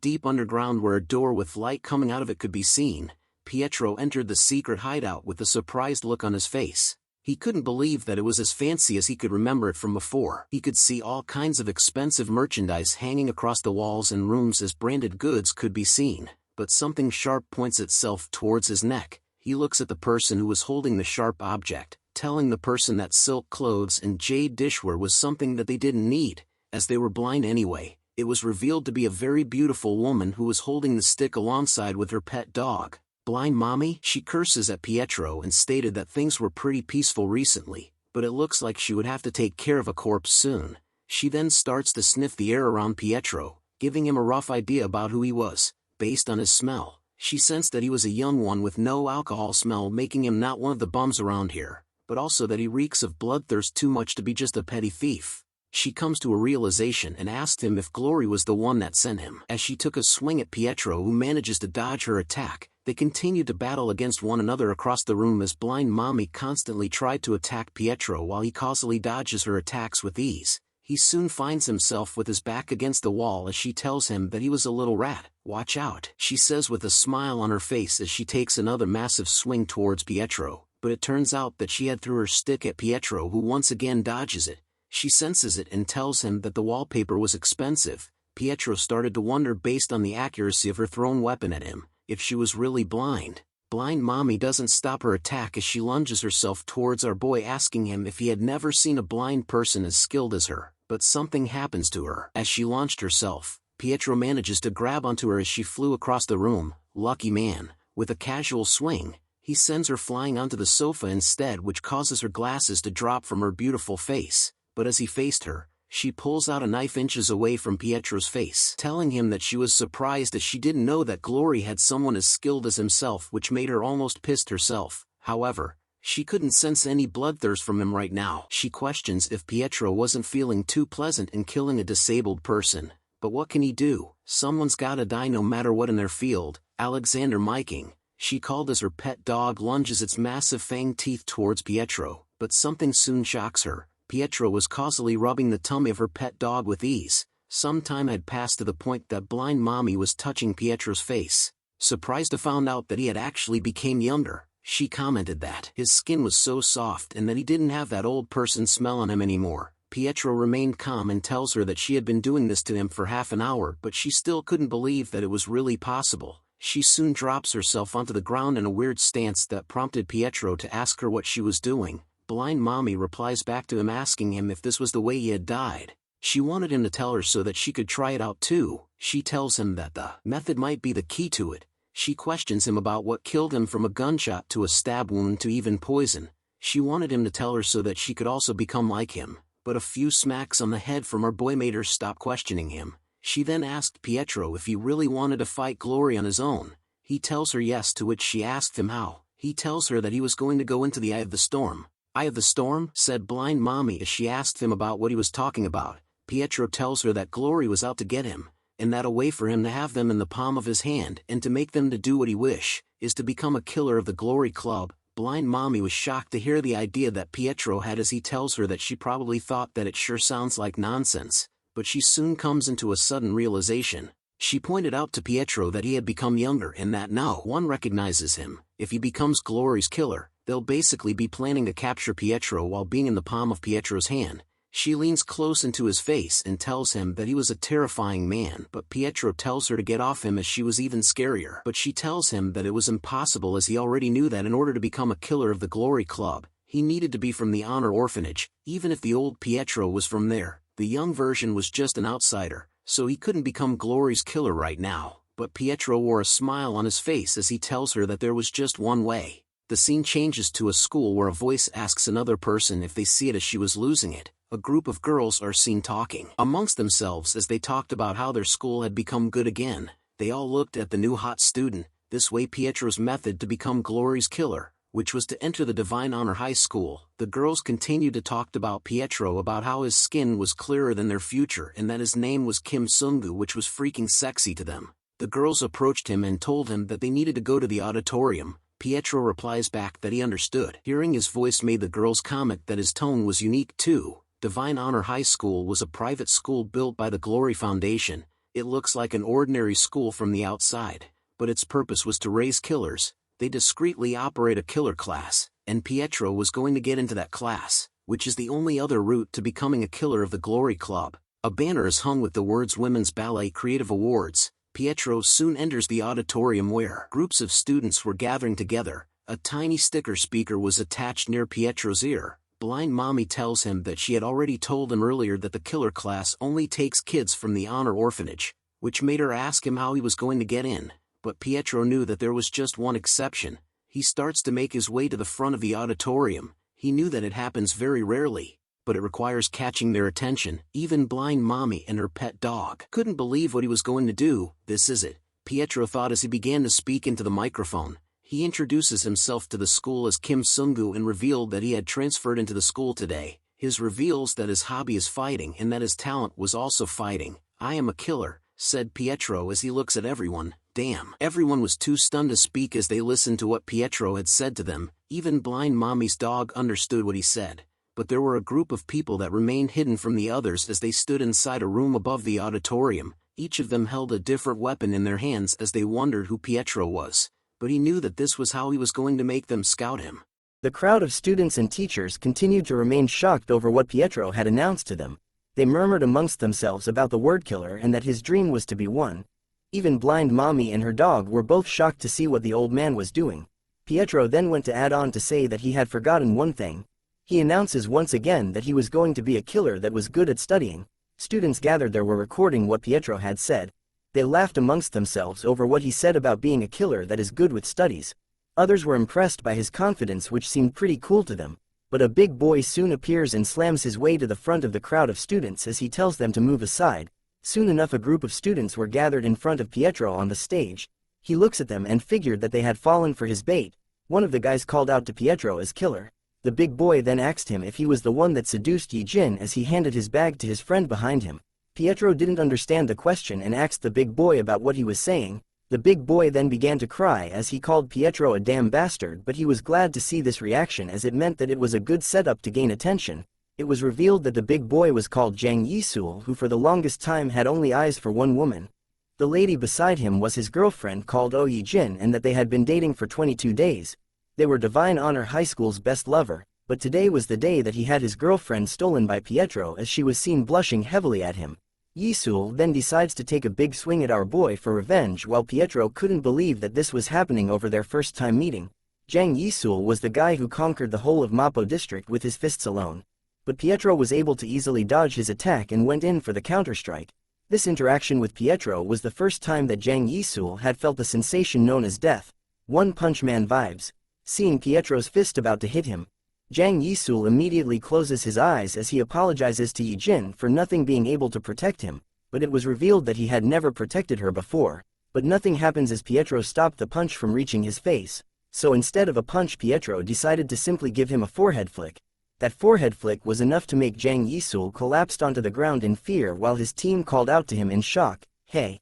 deep underground where a door with light coming out of it could be seen. Pietro entered the secret hideout with a surprised look on his face. He couldn't believe that it was as fancy as he could remember it from before. He could see all kinds of expensive merchandise hanging across the walls and rooms as branded goods could be seen. But something sharp points itself towards his neck. He looks at the person who was holding the sharp object, telling the person that silk clothes and jade dishware was something that they didn't need, as they were blind anyway. It was revealed to be a very beautiful woman who was holding the stick alongside with her pet dog. Blind mommy? She curses at Pietro and stated that things were pretty peaceful recently, but it looks like she would have to take care of a corpse soon. She then starts to sniff the air around Pietro, giving him a rough idea about who he was. Based on his smell, she sensed that he was a young one with no alcohol smell, making him not one of the bums around here, but also that he reeks of bloodthirst too much to be just a petty thief. She comes to a realization and asked him if Glory was the one that sent him. As she took a swing at Pietro, who manages to dodge her attack, They continued to battle against one another across the room as blind mommy constantly tried to attack Pietro while he causally dodges her attacks with ease. He soon finds himself with his back against the wall as she tells him that he was a little rat. "Watch out," she says with a smile on her face as she takes another massive swing towards Pietro, but it turns out that she had threw her stick at Pietro, who once again dodges it. She senses it and tells him that the wallpaper was expensive. Pietro started to wonder, based on the accuracy of her thrown weapon at him, if she was really blind. Blind mommy doesn't stop her attack as she lunges herself towards our boy, asking him if he had never seen a blind person as skilled as her. But something happens to her. As she launched herself, Pietro manages to grab onto her as she flew across the room. Lucky man. With a casual swing, he sends her flying onto the sofa instead, which causes her glasses to drop from her beautiful face. But as he faced her, she pulls out a knife inches away from Pietro's face, telling him that she was surprised as she didn't know that Glory had someone as skilled as himself, which made her almost pissed herself. However, she couldn't sense any bloodthirst from him right now. She questions if Pietro wasn't feeling too pleasant in killing a disabled person. But what can he do? Someone's gotta die no matter what in their field. Alexander Miking, she called as her pet dog, lunges its massive fanged teeth towards Pietro, but something soon shocks her. Pietro was causally rubbing the tummy of her pet dog with ease. Some time had passed to the point that blind mommy was touching Pietro's face. Surprised to find out that he had actually become younger, she commented that his skin was so soft and that he didn't have that old person smell on him anymore. Pietro remained calm and tells her that she had been doing this to him for half an hour, but she still couldn't believe that it was really possible. She soon drops herself onto the ground in a weird stance that prompted Pietro to ask her what she was doing. Blind mommy replies back to him, asking him if this was the way he had died. She wanted him to tell her so that she could try it out too. She tells him that the method might be the key to it. She questions him about what killed him, from a gunshot to a stab wound to even poison. She wanted him to tell her so that she could also become like him, but a few smacks on the head from her boy made her stop questioning him. She then asked Pietro if he really wanted to fight Glory on his own. He tells her yes, to which she asked him how. He tells her that he was going to go into the Eye of the Storm. "Eye of the Storm?" said blind mommy as she asked him about what he was talking about. Pietro tells her that Glory was out to get him, and that a way for him to have them in the palm of his hand and to make them to do what he wish is to become a killer of the Glory Club. Blind mommy was shocked to hear the idea that Pietro had, as he tells her that she probably thought that it sure sounds like nonsense, but she soon comes into a sudden realization. She pointed out to Pietro that he had become younger and that no one recognizes him. If he becomes Glory's killer, they'll basically be planning to capture Pietro while being in the palm of Pietro's hand. She leans close into his face and tells him that he was a terrifying man, but Pietro tells her to get off him as she was even scarier. But she tells him that it was impossible, as he already knew that in order to become a killer of the Glory Club, he needed to be from the Honor Orphanage. Even if the old Pietro was from there, the young version was just an outsider, so he couldn't become Glory's killer right now. But Pietro wore a smile on his face as he tells her that there was just one way. The scene changes to a school where a voice asks another person if they see it as she was losing it. A group of girls are seen talking amongst themselves as they talked about how their school had become good again. They all looked at the new hot student. This way Pietro's method to become Glory's killer, which was to enter the Divine Honor High School. The girls continued to talk about Pietro, about how his skin was clearer than their future and that his name was Kim Sungu, which was freaking sexy to them. The girls approached him and told him that they needed to go to the auditorium. Pietro replies back that he understood. Hearing his voice made the girls comment that his tone was unique too. Divine Honor High School was a private school built by the Glory Foundation. It looks like an ordinary school from the outside, but its purpose was to raise killers. They discreetly operate a killer class, and Pietro was going to get into that class, which is the only other route to becoming a killer of the Glory Club. A banner is hung with the words Women's Ballet Creative Awards. Pietro soon enters the auditorium where groups of students were gathering together. A tiny sticker speaker was attached near Pietro's ear. Blind mommy tells him that she had already told him earlier that the killer class only takes kids from the Honor Orphanage, which made her ask him how he was going to get in. But Pietro knew that there was just one exception. He starts to make his way to the front of the auditorium. He knew that it happens very rarely, but it requires catching their attention. Even blind mommy and her pet dog couldn't believe what he was going to do. "This is it," Pietro thought as he began to speak into the microphone. He introduces himself to the school as Kim Sungu and revealed that he had transferred into the school today. His reveals that his hobby is fighting and that his talent was also fighting. "I am a killer," said Pietro as he looks at everyone. Damn. Everyone was too stunned to speak as they listened to what Pietro had said to them. Even blind Mommy's dog understood what he said. But there were a group of people that remained hidden from the others as they stood inside a room above the auditorium. Each of them held a different weapon in their hands as they wondered who Pietro was. But he knew that this was how he was going to make them scout him. The crowd of students and teachers continued to remain shocked over what Pietro had announced to them. They murmured amongst themselves about the word killer and that his dream was to be one. Even blind Mommy and her dog were both shocked to see what the old man was doing. Pietro then went to add on to say that he had forgotten one thing. He announces once again that he was going to be a killer that was good at studying. Students gathered there were recording what Pietro had said. They laughed amongst themselves over what he said about being a killer that is good with studies. Others were impressed by his confidence, which seemed pretty cool to them. But a big boy soon appears and slams his way to the front of the crowd of students as he tells them to move aside. Soon enough a group of students were gathered in front of Pietro on the stage. He looks at them and figured that they had fallen for his bait. One of the guys called out to Pietro as killer. The big boy then asked him if he was the one that seduced Yi Jin as he handed his bag to his friend behind him. Pietro didn't understand the question and asked the big boy about what he was saying. The big boy then began to cry as he called Pietro a damn bastard, but he was glad to see this reaction as it meant that it was a good setup to gain attention. It was revealed that the big boy was called Jang Yisul, who for the longest time had only eyes for one woman. The lady beside him was his girlfriend called Oh Yi Jin, and that they had been dating for 22 days. They were Divine Honor High School's best lover, but today was the day that he had his girlfriend stolen by Pietro as she was seen blushing heavily at him. Yisul then decides to take a big swing at our boy for revenge, while Pietro couldn't believe that this was happening over their first time meeting. Jang Yisul was the guy who conquered the whole of Mapo district with his fists alone. But Pietro was able to easily dodge his attack and went in for the counter-strike. This interaction with Pietro was the first time that Jang Yisul had felt the sensation known as death. One Punch Man vibes. Seeing Pietro's fist about to hit him, Jang Yisul immediately closes his eyes as he apologizes to Yi Jin for nothing being able to protect him, but it was revealed that he had never protected her before. But nothing happens as Pietro stopped the punch from reaching his face. So instead of a punch, Pietro decided to simply give him a forehead flick. That forehead flick was enough to make Jang Yisul collapse onto the ground in fear while his team called out to him in shock, "Hey!"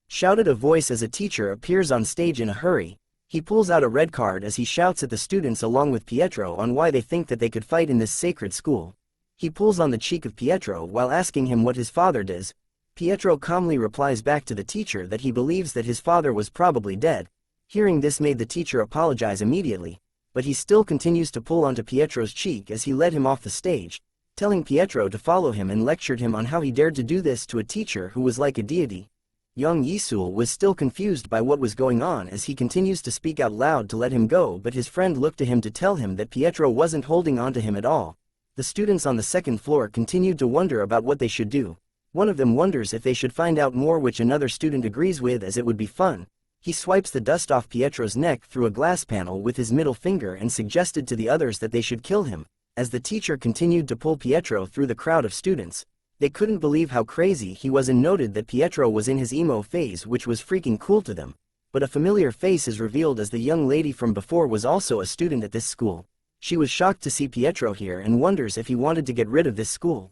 shouted a voice as a teacher appears on stage in a hurry. He pulls out a red card as he shouts at the students along with Pietro on why they think that they could fight in this sacred school. He pulls on the cheek of Pietro while asking him what his father does. Pietro calmly replies back to the teacher that he believes that his father was probably dead. Hearing this made the teacher apologize immediately, but he still continues to pull onto Pietro's cheek as he led him off the stage, telling Pietro to follow him, and lectured him on how he dared to do this to a teacher who was like a deity. Young Yisul was still confused by what was going on as he continues to speak out loud to let him go, but his friend looked to him to tell him that Pietro wasn't holding on to him at all. The students on the second floor continued to wonder about what they should do. One of them wonders if they should find out more, which another student agrees with as it would be fun. He swipes the dust off Pietro's neck through a glass panel with his middle finger and suggested to the others that they should kill him. As the teacher continued to pull Pietro through the crowd of students, they couldn't believe how crazy he was and noted that Pietro was in his emo phase, which was freaking cool to them. But a familiar face is revealed as the young lady from before was also a student at this school. She was shocked to see Pietro here and wonders if he wanted to get rid of this school.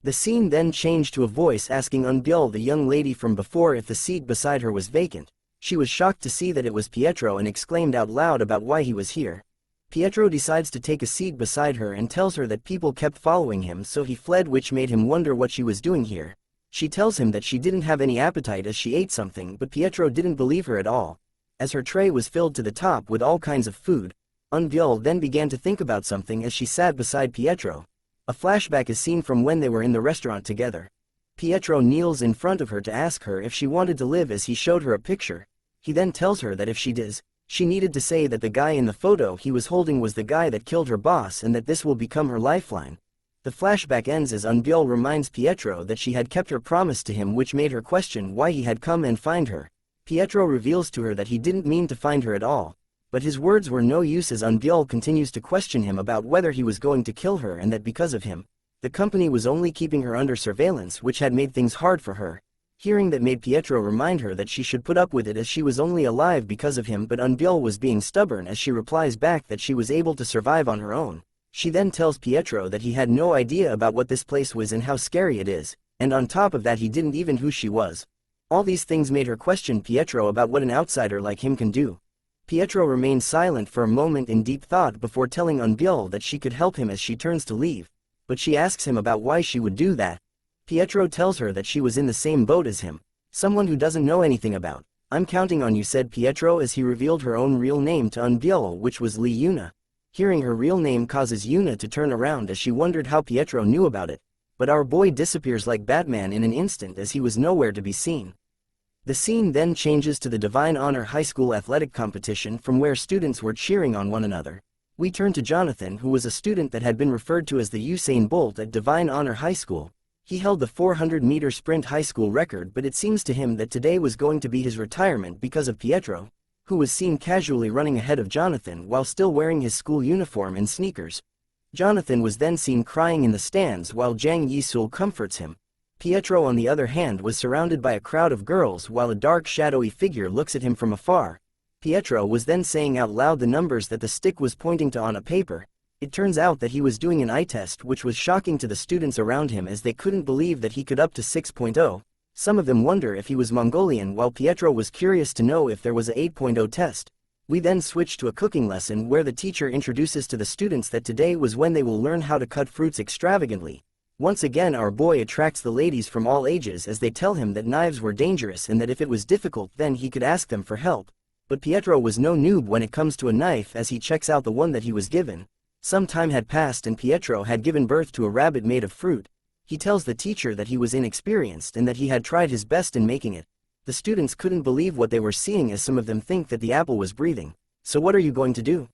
The scene then changed to a voice asking Unbyul, the young lady from before, if the seat beside her was vacant. She was shocked to see that it was Pietro and exclaimed out loud about why he was here. Pietro decides to take a seat beside her and tells her that people kept following him, so he fled, which made him wonder what she was doing here. She tells him that she didn't have any appetite as she ate something, but Pietro didn't believe her at all, as her tray was filled to the top with all kinds of food. Unbyul then began to think about something as she sat beside Pietro. A flashback is seen from when they were in the restaurant together. Pietro kneels in front of her to ask her if she wanted to live as he showed her a picture. He then tells her that if she does, she needed to say that the guy in the photo he was holding was the guy that killed her boss and that this will become her lifeline. The flashback ends as Unbyul reminds Pietro that she had kept her promise to him, which made her question why he had come and find her. Pietro reveals to her that he didn't mean to find her at all, but his words were no use as Unbyul continues to question him about whether he was going to kill her and that because of him, the company was only keeping her under surveillance, which had made things hard for her. Hearing that made Pietro remind her that she should put up with it as she was only alive because of him, but Unbyul was being stubborn as she replies back that she was able to survive on her own. She then tells Pietro that he had no idea about what this place was and how scary it is, and on top of that he didn't even who she was. All these things made her question Pietro about what an outsider like him can do. Pietro remains silent for a moment in deep thought before telling Unbyul that she could help him as she turns to leave, but she asks him about why she would do that. Pietro tells her that she was in the same boat as him, someone who doesn't know anything about. "I'm counting on you," said Pietro as he revealed her own real name to Unbyul, which was Lee Yuna. Hearing her real name causes Yuna to turn around as she wondered how Pietro knew about it, but our boy disappears like Batman in an instant as he was nowhere to be seen. The scene then changes to the Divine Honor High School athletic competition from where students were cheering on one another. We turn to Jonathan, who was a student that had been referred to as the Usain Bolt at Divine Honor High School. He held the 400-meter sprint high school record, but it seems to him that today was going to be his retirement because of Pietro, who was seen casually running ahead of Jonathan while still wearing his school uniform and sneakers. Jonathan was then seen crying in the stands while Jang Yisul comforts him. Pietro, on the other hand, was surrounded by a crowd of girls while a dark shadowy figure looks at him from afar. Pietro was then saying out loud the numbers that the stick was pointing to on a paper. It turns out that he was doing an eye test, which was shocking to the students around him as they couldn't believe that he could up to 6.0. Some of them wonder if he was Mongolian, while Pietro was curious to know if there was a 8.0 test. We then switch to a cooking lesson where the teacher introduces to the students that today was when they will learn how to cut fruits extravagantly. Once again, our boy attracts the ladies from all ages as they tell him that knives were dangerous and that if it was difficult then he could ask them for help. But Pietro was no noob when it comes to a knife as he checks out the one that he was given. Some time had passed and Pietro had given birth to a rabbit made of fruit. He tells the teacher that he was inexperienced and that he had tried his best in making it. The students couldn't believe what they were seeing as some of them think that the apple was breathing. "So what are you going to do?"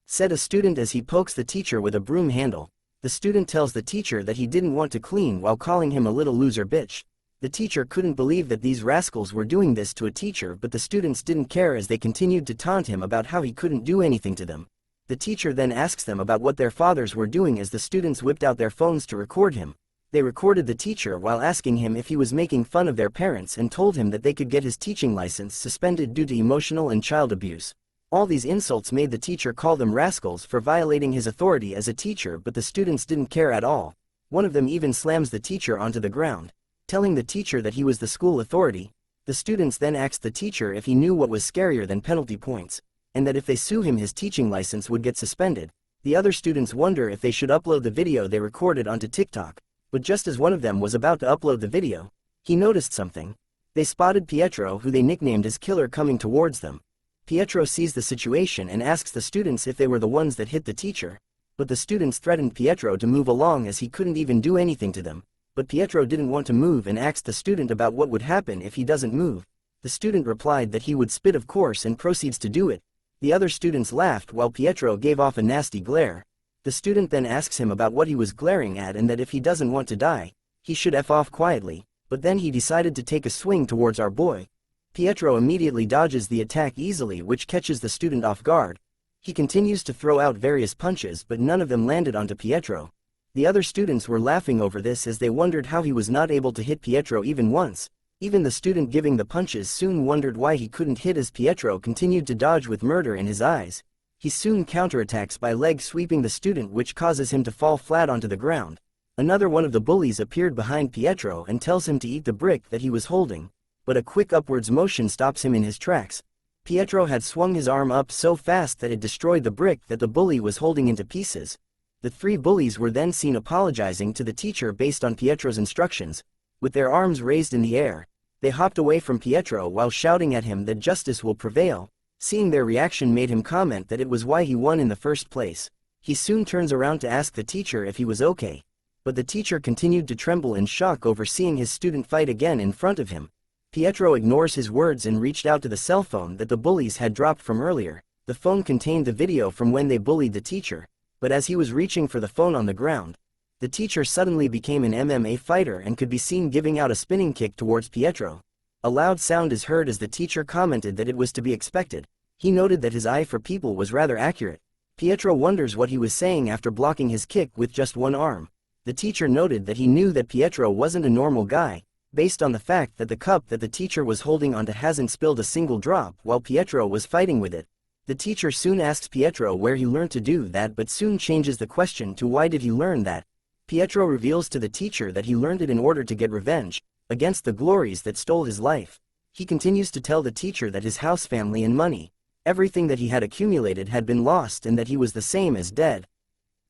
said a student as he pokes the teacher with a broom handle. The student tells the teacher that he didn't want to clean while calling him a little loser bitch. The teacher couldn't believe that these rascals were doing this to a teacher, but the students didn't care as they continued to taunt him about how he couldn't do anything to them. The teacher then asks them about what their fathers were doing as the students whipped out their phones to record him. They recorded the teacher while asking him if he was making fun of their parents and told him that they could get his teaching license suspended due to emotional and child abuse. All these insults made the teacher call them rascals for violating his authority as a teacher, but the students didn't care at all. One of them even slams the teacher onto the ground, telling the teacher that he was the school authority. The students then asked the teacher if he knew what was scarier than penalty points, and that if they sue him his teaching license would get suspended. The other students wonder if they should upload the video they recorded onto TikTok, but just as one of them was about to upload the video, he noticed something. They spotted Pietro, who they nicknamed as Killer, coming towards them. Pietro sees the situation and asks the students if they were the ones that hit the teacher, but the students threatened Pietro to move along as he couldn't even do anything to them. But Pietro didn't want to move and asked the student about what would happen if he doesn't move. The student replied that he would spit, of course, and proceeds to do it. The other students laughed while Pietro gave off a nasty glare. The student then asks him about what he was glaring at and that if he doesn't want to die, he should F off quietly, but then he decided to take a swing towards our boy. Pietro immediately dodges the attack easily, which catches the student off guard. He continues to throw out various punches, but none of them landed onto Pietro. The other students were laughing over this as they wondered how he was not able to hit Pietro even once. Even the student giving the punches soon wondered why he couldn't hit as Pietro continued to dodge with murder in his eyes. He soon counterattacks by leg sweeping the student, which causes him to fall flat onto the ground. Another one of the bullies appeared behind Pietro and tells him to eat the brick that he was holding, but a quick upwards motion stops him in his tracks. Pietro had swung his arm up so fast that it destroyed the brick that the bully was holding into pieces. The three bullies were then seen apologizing to the teacher based on Pietro's instructions. With their arms raised in the air, they hopped away from Pietro while shouting at him that justice will prevail. Seeing their reaction made him comment that it was why he won in the first place. He soon turns around to ask the teacher if he was okay, but the teacher continued to tremble in shock over seeing his student fight again in front of him. Pietro ignores his words and reached out to the cell phone that the bullies had dropped from earlier. The phone contained the video from when they bullied the teacher, but as he was reaching for the phone on the ground, the teacher suddenly became an MMA fighter and could be seen giving out a spinning kick towards Pietro. A loud sound is heard as the teacher commented that it was to be expected. He noted that his eye for people was rather accurate. Pietro wonders what he was saying after blocking his kick with just one arm. The teacher noted that he knew that Pietro wasn't a normal guy, based on the fact that the cup that the teacher was holding onto hasn't spilled a single drop while Pietro was fighting with it. The teacher soon asks Pietro where he learned to do that, but soon changes the question to why did he learn that. Pietro reveals to the teacher that he learned it in order to get revenge. against the glories that stole his life. He continues to tell the teacher that his house, family and money, everything that he had accumulated had been lost and that he was the same as dead.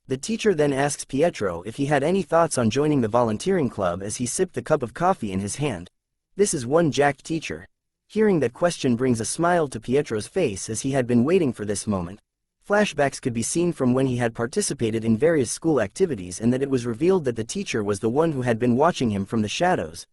The teacher then asks Pietro if he had any thoughts on joining the volunteering club as he sipped the cup of coffee in his hand. This is one jacked teacher. Hearing that question brings a smile to Pietro's face as he had been waiting for this moment. Flashbacks could be seen from when he had participated in various school activities and that it was revealed that the teacher was the one who had been watching him from the shadows.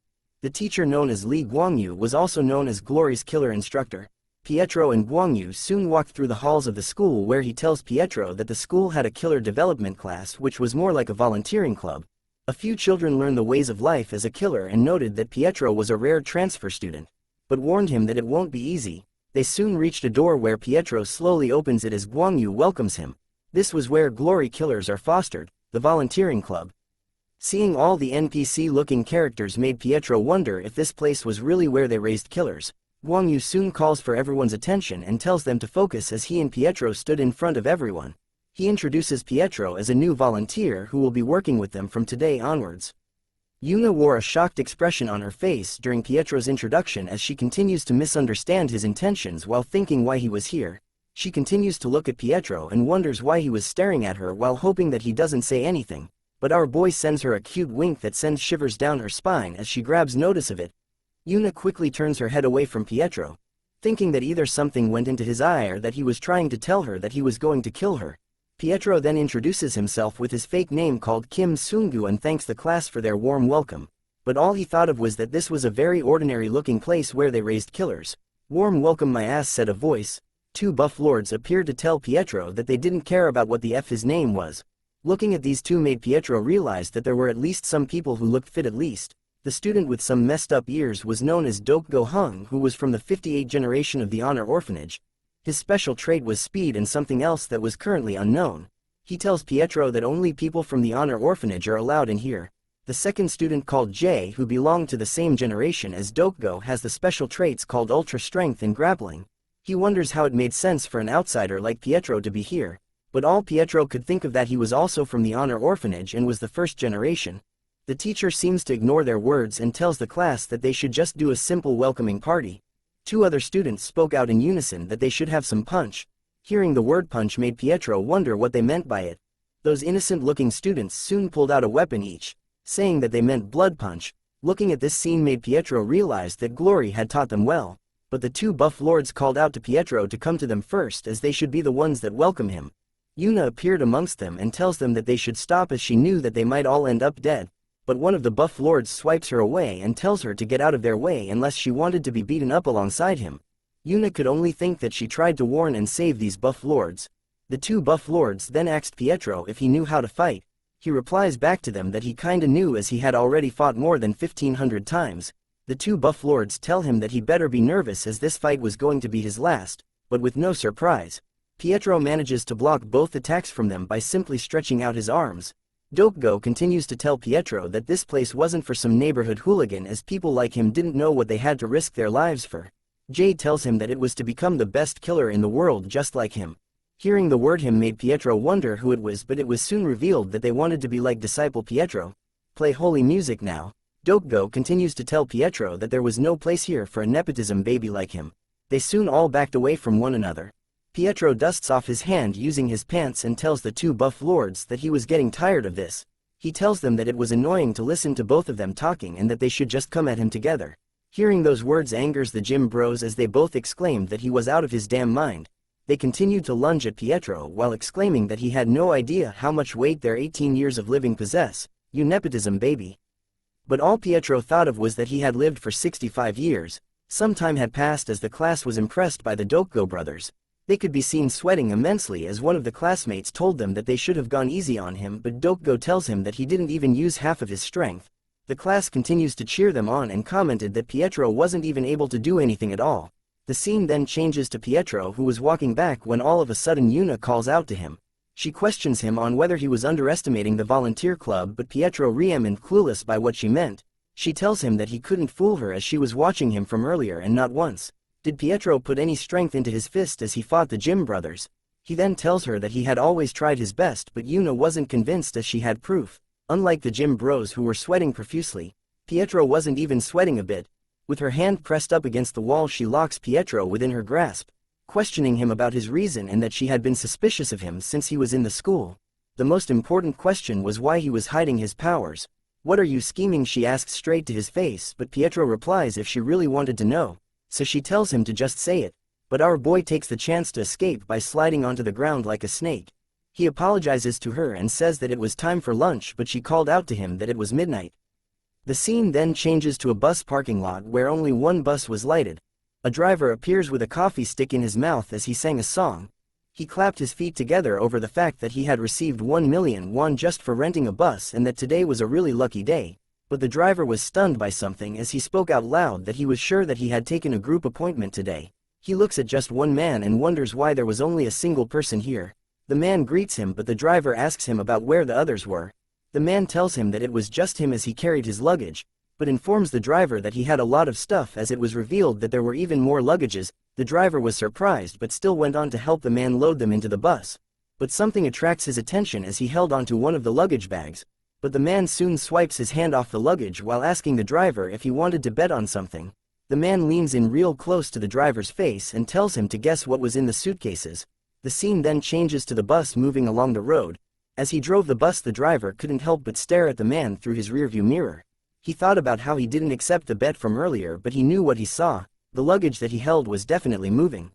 The teacher known as Li Guangyu was also known as Glory's killer instructor. Pietro and Guangyu soon walked through the halls of the school where he tells Pietro that the school had a killer development class which was more like a volunteering club. A few children learned the ways of life as a killer and noted that Pietro was a rare transfer student, but warned him that it won't be easy. They soon reached a door where Pietro slowly opens it as Guangyu welcomes him. This was where glory killers are fostered, the volunteering club. Seeing all the NPC-looking characters made Pietro wonder if this place was really where they raised killers. Guangyu soon calls for everyone's attention and tells them to focus as he and Pietro stood in front of everyone. He introduces Pietro as a new volunteer who will be working with them from today onwards. Yuna wore a shocked expression on her face during Pietro's introduction as she continues to misunderstand his intentions while thinking why he was here. She continues to look at Pietro and wonders why he was staring at her while hoping that he doesn't say anything, but our boy sends her a cute wink that sends shivers down her spine as she grabs notice of it. Yuna quickly turns her head away from Pietro, thinking that either something went into his eye or that he was trying to tell her that he was going to kill her. Pietro then introduces himself with his fake name called Kim Sungu and thanks the class for their warm welcome, but all he thought of was that this was a very ordinary-looking place where they raised killers. "Warm welcome my ass," said a voice. Two buff lords appeared to tell Pietro that they didn't care about what the F his name was. Looking at these two made Pietro realize that there were at least some people who looked fit at least. The student with some messed up ears was known as Dokgo Hung, who was from the 58th generation of the Honor Orphanage. His special trait was speed and something else that was currently unknown. He tells Pietro that only people from the Honor Orphanage are allowed in here. The second student called Jay, who belonged to the same generation as Dokgo, has the special traits called Ultra Strength and Grappling. He wonders how it made sense for an outsider like Pietro to be here, but all Pietro could think of that he was also from the Honor Orphanage and was the first generation. The teacher seems to ignore their words and tells the class that they should just do a simple welcoming party. Two other students spoke out in unison that they should have some punch. Hearing the word punch made Pietro wonder what they meant by it. Those innocent-looking students soon pulled out a weapon each, saying that they meant blood punch. Looking at this scene made Pietro realize that Glory had taught them well, but the two buff lords called out to Pietro to come to them first as they should be the ones that welcome him. Yuna appeared amongst them and tells them that they should stop as she knew that they might all end up dead. But one of the buff lords swipes her away and tells her to get out of their way unless she wanted to be beaten up alongside him. Yuna could only think that she tried to warn and save these buff lords. The two buff lords then asked Pietro if he knew how to fight. He replies back to them that he kinda knew as he had already fought more than 1,500 times. The two buff lords tell him that he better be nervous as this fight was going to be his last, but with no surprise. Pietro manages to block both attacks from them by simply stretching out his arms. Dokgo continues to tell Pietro that this place wasn't for some neighborhood hooligan as people like him didn't know what they had to risk their lives for. Jay tells him that it was to become the best killer in the world just like him. Hearing the word him made Pietro wonder who it was, but it was soon revealed that they wanted to be like disciple Pietro. Play holy music now. Dokgo continues to tell Pietro that there was no place here for a nepotism baby like him. They soon all backed away from one another. Pietro dusts off his hand using his pants and tells the two buff lords that he was getting tired of this. He tells them that it was annoying to listen to both of them talking and that they should just come at him together. Hearing those words angers the gym bros as they both exclaimed that he was out of his damn mind. They continued to lunge at Pietro while exclaiming that he had no idea how much weight their 18 years of living possess. "You nepotism baby." But all Pietro thought of was that he had lived for 65 years. Some time had passed as the class was impressed by the Dokgo brothers. They could be seen sweating immensely as one of the classmates told them that they should have gone easy on him, but Dokgo tells him that he didn't even use half of his strength. The class continues to cheer them on and commented that Pietro wasn't even able to do anything at all. The scene then changes to Pietro who was walking back when all of a sudden Yuna calls out to him. She questions him on whether he was underestimating the volunteer club, but Pietro remained clueless by what she meant. She tells him that he couldn't fool her as she was watching him from earlier and not once did Pietro put any strength into his fist as he fought the gym brothers. He then tells her that he had always tried his best, but Yuna wasn't convinced as she had proof. Unlike the gym bros who were sweating profusely, Pietro wasn't even sweating a bit. With her hand pressed up against the wall, she locks Pietro within her grasp, questioning him about his reason and that she had been suspicious of him since he was in the school. The most important question was why he was hiding his powers. "What are you scheming?" she asks straight to his face, but Pietro replies if she really wanted to know, so she tells him to just say it. But our boy takes the chance to escape by sliding onto the ground like a snake. He apologizes to her and says that it was time for lunch, but she called out to him that it was midnight. The scene then changes to a bus parking lot where only one bus was lighted. A driver appears with a coffee stick in his mouth as he sang a song. He clapped his feet together over the fact that he had received 1 million won just for renting a bus and that today was a really lucky day. But the driver was stunned by something as he spoke out loud that he was sure that he had taken a group appointment today. He looks at just one man and wonders why there was only a single person here. The man greets him, but the driver asks him about where the others were. The man tells him that it was just him as he carried his luggage, but informs the driver that he had a lot of stuff as it was revealed that there were even more luggages. The driver was surprised but still went on to help the man load them into the bus. But something attracts his attention as he held onto one of the luggage bags. But the man soon swipes his hand off the luggage while asking the driver if he wanted to bet on something. The man leans in real close to the driver's face and tells him to guess what was in the suitcases. The scene then changes to the bus moving along the road. As he drove the bus, the driver couldn't help but stare at the man through his rearview mirror. He thought about how he didn't accept the bet from earlier, but he knew what he saw. The luggage that he held was definitely moving.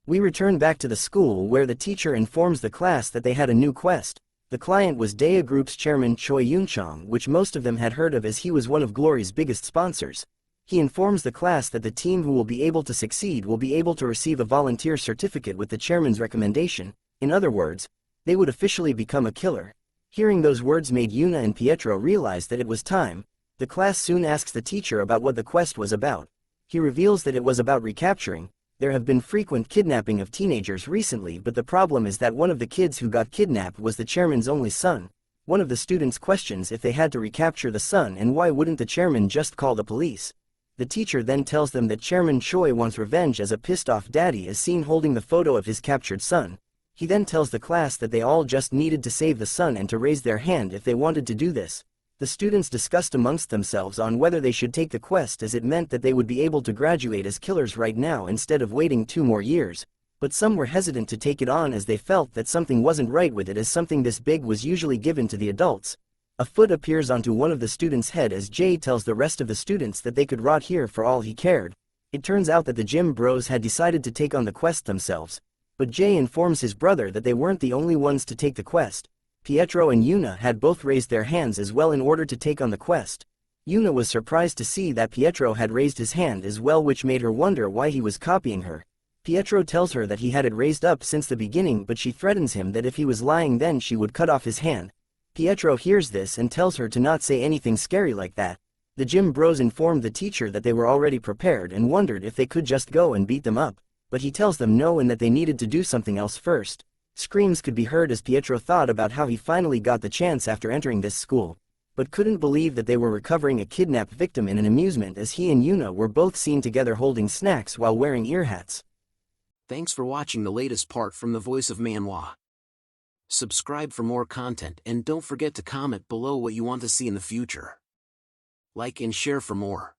We return back to the school where the teacher informs the class that they had a new quest. The client was Daya Group's chairman Choi Yun-chong, which most of them had heard of as he was one of Glory's biggest sponsors. He informs the class that the team who will be able to succeed will be able to receive a volunteer certificate with the chairman's recommendation. In other words, they would officially become a killer. Hearing those words made Yuna and Pietro realize that it was time. The class soon asks the teacher about what the quest was about. He reveals that it was about recapturing. There have been frequent kidnapping of teenagers recently, but the problem is that one of the kids who got kidnapped was the chairman's only son. One of the students questions if they had to recapture the son and why wouldn't the chairman just call the police. The teacher then tells them that Chairman Choi wants revenge as a pissed-off daddy is seen holding the photo of his captured son. He then tells the class that they all just needed to save the son and to raise their hand if they wanted to do this. The students discussed amongst themselves on whether they should take the quest as it meant that they would be able to graduate as killers right now instead of waiting 2 more years. But some were hesitant to take it on as they felt that something wasn't right with it, as something this big was usually given to the adults. A foot appears onto one of the students' head as Jay tells the rest of the students that they could rot here for all he cared. It turns out that the gym bros had decided to take on the quest themselves. But Jay informs his brother that they weren't the only ones to take the quest. Pietro and Yuna had both raised their hands as well in order to take on the quest. Yuna was surprised to see that Pietro had raised his hand as well, which made her wonder why he was copying her. Pietro tells her that he had it raised up since the beginning, but she threatens him that if he was lying then she would cut off his hand. Pietro hears this and tells her to not say anything scary like that. The gym bros informed the teacher that they were already prepared and wondered if they could just go and beat them up, but he tells them no and that they needed to do something else first. Screams could be heard as Pietro thought about how he finally got the chance after entering this school, but couldn't believe that they were recovering a kidnapped victim in an amusement as he and Yuna were both seen together holding snacks while wearing ear hats. Thanks for watching the latest part from the voice of Manhwa. Subscribe for more content and don't forget to comment below what you want to see in the future. Like and share for more.